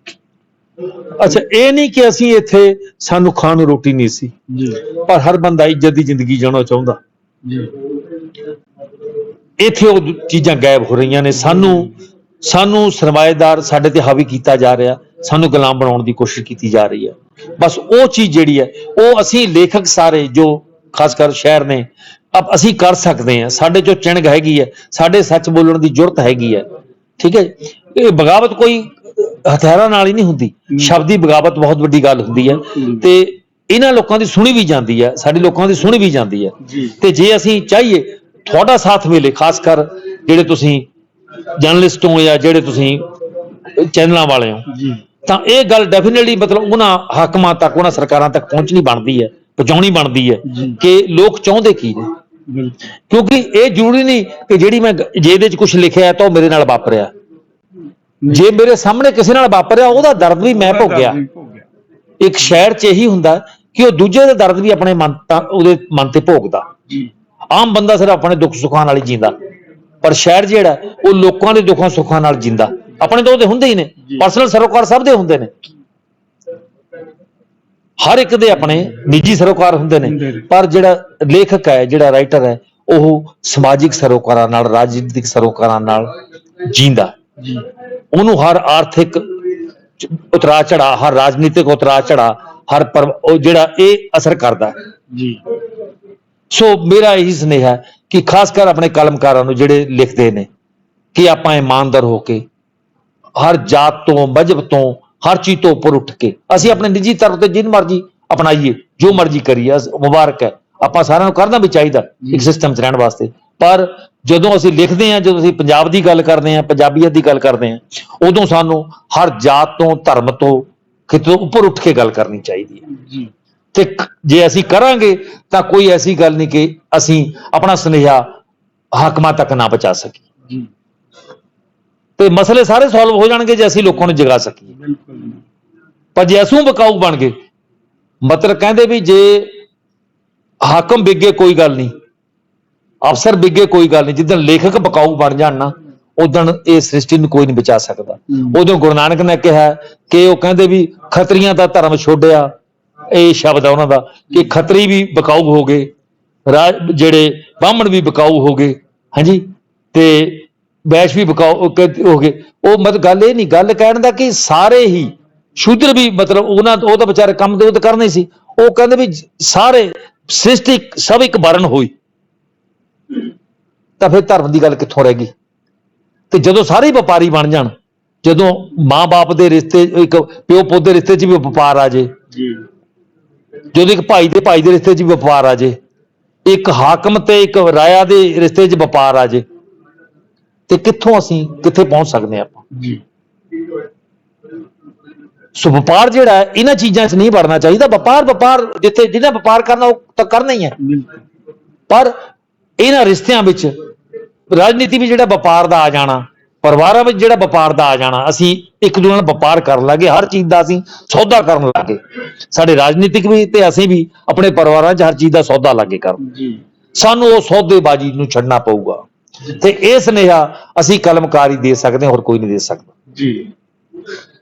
ਅੱਛਾ, ਇਹ ਨਹੀਂ ਕਿ ਅਸੀਂ ਇੱਥੇ ਸਾਨੂੰ ਖਾਣ ਨੂੰ ਰੋਟੀ ਨਹੀਂ ਸੀ, ਪਰ ਹਰ ਬੰਦਾ ਇੱਜ਼ਤ ਦੀ ਜ਼ਿੰਦਗੀ ਜਿਉਣਾ ਚਾਹੁੰਦਾ। ਇੱਥੇ ਉਹ ਚੀਜ਼ਾਂ ਗਾਇਬ ਹੋ ਰਹੀਆਂ ਨੇ। ਸਾਨੂੰ ਸਰਮਾਏਦਾਰ ਸਾਡੇ ਤੇ ਹਾਵੀ ਕੀਤਾ ਜਾ ਰਿਹਾ, ਸਾਨੂੰ ਗੁਲਾਮ ਬਣਾਉਣ ਦੀ ਕੋਸ਼ਿਸ਼ ਕੀਤੀ ਜਾ ਰਹੀ ਹੈ। ਬਸ ਉਹ ਚੀਜ਼ ਜਿਹੜੀ ਹੈ, ਉਹ ਅਸੀਂ ਲੇਖਕ ਸਾਰੇ ਜੋ ਖਾਸ ਕਰ ਸ਼ਹਿਰ ਨੇ, ਅਸੀਂ ਕਰ ਸਕਦੇ ਹਾਂ। ਸਾਡੇ ਚੋਂ ਚਿਣਗ ਹੈਗੀ ਹੈ, ਸਾਡੇ ਸੱਚ ਬੋਲਣ ਦੀ ਜੁਰਤ ਹੈਗੀ ਹੈ। ਠੀਕ ਹੈ, ਇਹ ਬਗਾਵਤ ਕੋਈ ਹਥਿਆਰਾਂ ਨਾਲ ਹੀ ਨਹੀਂ ਹੁੰਦੀ, ਸ਼ਬਦੀ ਬਗਾਵਤ ਬਹੁਤ ਵੱਡੀ ਗੱਲ ਹੁੰਦੀ ਹੈ। ਤੇ ਇਹਨਾਂ ਲੋਕਾਂ ਦੀ ਸੁਣੀ ਵੀ ਜਾਂਦੀ ਹੈ, ਸਾਡੇ ਲੋਕਾਂ ਦੀ ਸੁਣੀ ਵੀ ਜਾਂਦੀ ਹੈ। ਤੇ ਜੇ ਅਸੀਂ ਚਾਹੀਏ ਤੁਹਾਡਾ ਸਾਥ ਮਿਲੇ, ਖਾਸ ਕਰ ਜਿਹੜੇ ਤੁਸੀਂ ਜਰਨਲਿਸਟ ਹੋ ਜਾਂ ਜਿਹੜੇ ਤੁਸੀਂ ਚੈਨਲਾਂ ਵਾਲੇ ਹੋ, ਤਾਂ ਇਹ ਗੱਲ ਡੈਫੀਨੇਟਲੀ ਮਤਲਬ ਉਹਨਾਂ ਹਾਕਮਾਂ ਤੱਕ, ਉਹਨਾਂ ਸਰਕਾਰਾਂ ਤੱਕ ਪਹੁੰਚਣੀ ਬਣਦੀ ਹੈ, ਪਹੁੰਚਾਉਣੀ ਬਣਦੀ ਹੈ ਕਿ ਲੋਕ ਚਾਹੁੰਦੇ ਕੀ ਨੇ। ਕਿਉਂਕਿ ਇਹ ਜ਼ਰੂਰੀ ਨਹੀਂ ਕਿ ਜਿਹੜੀ ਮੈਂ ਜੇ ਇਹਦੇ 'ਚ ਕੁਝ ਲਿਖਿਆ ਤਾਂ ਉਹ ਮੇਰੇ ਨਾਲ ਵਾਪਰਿਆ। ਜੇ ਮੇਰੇ ਸਾਹਮਣੇ ਕਿਸੇ ਨਾਲ ਵਾਪਰਿਆ, ਉਹਦਾ ਦਰਦ ਵੀ ਮੈਂ ਭੋਗਿਆ। ਇੱਕ ਸ਼ਾਇਰ 'ਚ ਇਹੀ ਹੁੰਦਾ ਕਿ ਉਹ ਦੂਜੇ ਦਾ ਦਰਦ ਵੀ ਆਪਣੇ ਉਹਦੇ ਮਨ ਤੇ ਭੋਗਦਾ। ਆਮ ਬੰਦਾ ਸਿਰਫ ਆਪਣੇ ਦੁੱਖ ਸੁੱਖਾਂ ਨਾਲ ਹੀ ਜੀਂਦਾ, ਪਰ ਸ਼ਾਇਰ ਜਿਹੜਾ ਉਹ ਲੋਕਾਂ ਦੇ ਦੁੱਖਾਂ ਸੁੱਖਾਂ ਨਾਲ ਜੀਂਦਾ। ਆਪਣੇ ਤਾਂ ਉਹਦੇ ਹੁੰਦੇ ਹੀ ਨੇ, ਪਰਸਨਲ ਸਰੋਕਾਰ ਸਭ ਦੇ ਹੁੰਦੇ ਨੇ, ਹਰ ਇੱਕ ਦੇ ਆਪਣੇ ਨਿੱਜੀ ਸਰੋਕਾਰ ਹੁੰਦੇ ਨੇ, ਪਰ ਜਿਹੜਾ ਲੇਖਕ ਹੈ, ਜਿਹੜਾ ਰਾਈਟਰ ਹੈ, ਉਹ ਸਮਾਜਿਕ ਸਰੋਕਾਰਾਂ ਨਾਲ, ਰਾਜਨੀਤਿਕ ਸਰੋਕਾਰਾਂ ਨਾਲ ਜੀਂਦਾ। ਉਹਨੂੰ ਹਰ ਆਰਥਿਕ ਉਤਰਾ ਚੜਾ, ਹਰ ਰਾਜਨੀਤਿਕ ਉਤਰਾ ਚੜਾ, ਹਰ ਉਹ ਜਿਹੜਾ ਇਹ ਅਸਰ ਕਰਦਾ। ਸੋ ਮੇਰਾ ਇਹੀ ਸੁਨੇਹਾ ਹੈ ਕਿ ਖਾਸ ਕਰ ਆਪਣੇ ਕਲਮਕਾਰਾਂ ਨੂੰ ਜਿਹੜੇ ਲਿਖਦੇ ਨੇ, ਕਿ ਆਪਾਂ ਇਮਾਨਦਾਰ ਹੋ ਕੇ, ਹਰ ਜਾਤ ਤੋਂ, ਮਜ਼ਹਬ ਤੋਂ, ਹਰ ਚੀਜ਼ ਤੋਂ ਉੱਪਰ ਉੱਠ ਕੇ ਅਸੀਂ ਆਪਣੇ ਨਿੱਜੀ ਤੌਰ ਤੇ ਜਿਹਨੂੰ ਮਰਜ਼ੀ ਅਪਣਾਈਏ, ਜੋ ਮਰਜ਼ੀ ਕਰੀਏ, ਮੁਬਾਰਕ ਹੈ। ਆਪਾਂ ਸਾਰਿਆਂ ਨੂੰ ਕਰਨਾ ਵੀ ਚਾਹੀਦਾ ਇੱਕ ਸਿਸਟਮ 'ਚ ਰਹਿਣ ਵਾਸਤੇ। ਪਰ ਜਦੋਂ ਅਸੀਂ ਲਿਖਦੇ ਹਾਂ, ਜਦੋਂ ਅਸੀਂ ਪੰਜਾਬ ਦੀ ਗੱਲ ਕਰਦੇ ਹਾਂ, ਪੰਜਾਬੀਅਤ ਦੀ ਗੱਲ ਕਰਦੇ ਹਾਂ, ਉਦੋਂ ਸਾਨੂੰ ਹਰ ਜਾਤ ਤੋਂ, ਧਰਮ ਤੋਂ, ਕਿਤੋਂ ਉੱਪਰ ਉੱਠ ਕੇ ਗੱਲ ਕਰਨੀ ਚਾਹੀਦੀ ਹੈ। ਤੇ ਜੇ ਅਸੀਂ ਕਰਾਂਗੇ ਤਾਂ ਕੋਈ ਐਸੀ ਗੱਲ ਨਹੀਂ ਕਿ ਅਸੀਂ ਆਪਣਾ ਸੁਨੇਹਾ ਹਾਕਮਾਂ ਤੱਕ ਨਾ ਪਹੁੰਚਾ ਸਕੀਏ। ਤੇ ਮਸਲੇ ਸਾਰੇ ਸੋਲਵ ਹੋ ਜਾਣਗੇ ਜੇ ਅਸੀਂ ਲੋਕਾਂ ਨੂੰ ਜਗਾ ਸਕੀਏ। ਪਰ ਜੇ ਅਸੀਂ ਬਕਾਊ ਬਣ ਗਏ, ਮਤਲਬ ਕਹਿੰਦੇ ਵੀ ਜੇ ਹਾਕਮ ਵਿਗੇ ਕੋਈ ਗੱਲ ਨਹੀਂ, ਅਫਸਰ ਵਿਗੇ ਕੋਈ ਗੱਲ ਨਹੀਂ, ਜਿੱਦਣ ਲੇਖਕ ਬਕਾਊ ਬਣ ਜਾਣ ਨਾ, ਉਦਣ ਇਹ ਸ੍ਰਿਸ਼ਟੀ ਨੂੰ ਕੋਈ ਨਹੀਂ ਬਚਾ ਸਕਦਾ। ਉਦੋਂ ਗੁਰੂ ਨਾਨਕ ਨੇ ਕਿਹਾ ਕਿ ਉਹ ਕਹਿੰਦੇ ਵੀ ਖੱਤਰੀਆਂ ਦਾ ਧਰਮ ਛੋੜਿਆ, ਇਹ ਸ਼ਬਦ ਆ ਉਹਨਾਂ ਦਾ, ਕਿ ਖੱਤਰੀ ਵੀ ਬਕਾਊ ਹੋ ਗਏ, ਜਿਹੜੇ ਬਾਹਮਣ ਵੀ ਬਕਾਊ ਹੋ ਗਏ, ਹਾਂਜੀ, ਤੇ ਵੈਸ਼ ਵੀ ਬਕਾਊ ਹੋ ਗਏ। ਉਹ ਮਤਲਬ ਗੱਲ ਇਹ ਨਹੀਂ, ਗੱਲ ਕਹਿਣ ਦਾ ਕਿ ਸਾਰੇ ਹੀ ਸ਼ੂਦਰ ਵੀ ਮਤਲਬ ਉਹ ਤਾਂ ਵਿਚਾਰੇ ਕੰਮ ਦੇ ਉਹ ਤਾਂ ਕਰਨੇ ਸੀ। ਉਹ ਕਹਿੰਦੇ ਵੀ ਸਾਰੇ ਸ੍ਰਿਸ਼ਟੀ ਸਭ ਇੱਕ ਵਰਨ ਹੋਈ, ਤਾਂ ਫਿਰ ਧਰਮ ਦੀ ਗੱਲ ਕਿੱਥੋਂ ਰਹਿ ਗਈ? ਤੇ ਜਦੋਂ ਸਾਰੇ ਹੀ ਵਪਾਰੀ ਬਣ ਜਾਣ, ਜਦੋਂ ਮਾਂ-ਬਾਪ ਦੇ ਰਿਸ਼ਤੇ, ਇੱਕ ਪਿਓ ਪੁੱਤ ਦੇ ਰਿਸ਼ਤੇ 'ਚ ਵੀ ਵਪਾਰ ਆ ਜੇ, ਜਦੋਂ ਇੱਕ ਭਾਈ ਦੇ ਰਿਸ਼ਤੇ 'ਚ ਵੀ ਵਪਾਰ ਆ ਜੇ, ਇੱਕ ਹਾਕਮ ਤੇ ਇੱਕ ਰਾਇਆ ਦੇ ਰਿਸ਼ਤੇ 'ਚ ਵਪਾਰ ਆ ਜੇ, ਤੇ ਕਿੱਥੋਂ ਅਸੀਂ ਕਿੱਥੇ ਪਹੁੰਚ ਸਕਦੇ ਹਾਂ ਆਪਾਂ? ਸੋ ਵਪਾਰ ਜਿਹੜਾ ਹੈ, ਇਹਨਾਂ ਚੀਜ਼ਾਂ 'ਚ ਨਹੀਂ ਵੜਨਾ ਚਾਹੀਦਾ। ਵਪਾਰ ਜਿੱਥੇ ਜਿਹਨੇ ਵਪਾਰ ਕਰਨਾ ਉਹ ਤਾਂ ਕਰਨਾ ਹੀ ਹੈ, ਪਰ ਇਹਨਾਂ ਰਿਸ਼ਤਿਆਂ ਵਿੱਚ, ਰਾਜਨੀਤੀ ਵਿੱਚ ਜਿਹੜਾ ਵਪਾਰ ਦਾ ਆ ਜਾਣਾ, ਪਰਿਵਾਰਾਂ ਵਿੱਚ ਜਿਹੜਾ ਵਪਾਰ ਦਾ ਆ ਜਾਣਾ, ਅਸੀਂ ਇੱਕ ਦੂਜੇ ਨਾਲ ਵਪਾਰ ਕਰਨ ਲੱਗੇ, ਹਰ ਚੀਜ਼ ਦਾ ਅਸੀਂ ਸੌਦਾ ਕਰਨ ਲੱਗੇ। ਸਾਡੇ ਰਾਜਨੀਤਿਕ ਵੀ ਤੇ ਅਸੀਂ ਵੀ ਆਪਣੇ ਪਰਿਵਾਰਾਂ 'ਚ ਹਰ ਚੀਜ਼ ਦਾ ਸੌਦਾ ਲੱਗੇ ਕਰਨ। ਸਾਨੂੰ ਉਹ ਸੌਦੇਬਾਜ਼ੀ ਨੂੰ ਛੱਡਣਾ ਪਊਗਾ, ਤੇ ਇਹ ਸੁਨੇਹਾ ਅਸੀਂ ਕਲਮਕਾਰੀ ਦੇ ਸਕਦੇ ਹਾਂ, ਹੋਰ ਕੋਈ ਨਹੀਂ ਦੇ ਸਕਦਾ।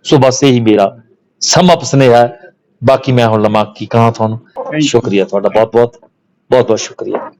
ਸੋ ਬਸ ਇਹੀ ਮੇਰਾ ਸਮਪ ਸੁਨੇਹਾ ਹੈ। ਬਾਕੀ ਮੈਂ ਹੁਣ ਲਵਾਂ ਕੀ ਕਹਾਂ ਤੁਹਾਨੂੰ। ਸ਼ੁਕਰੀਆ ਤੁਹਾਡਾ, ਬਹੁਤ ਬਹੁਤ ਸ਼ੁਕਰੀਆ।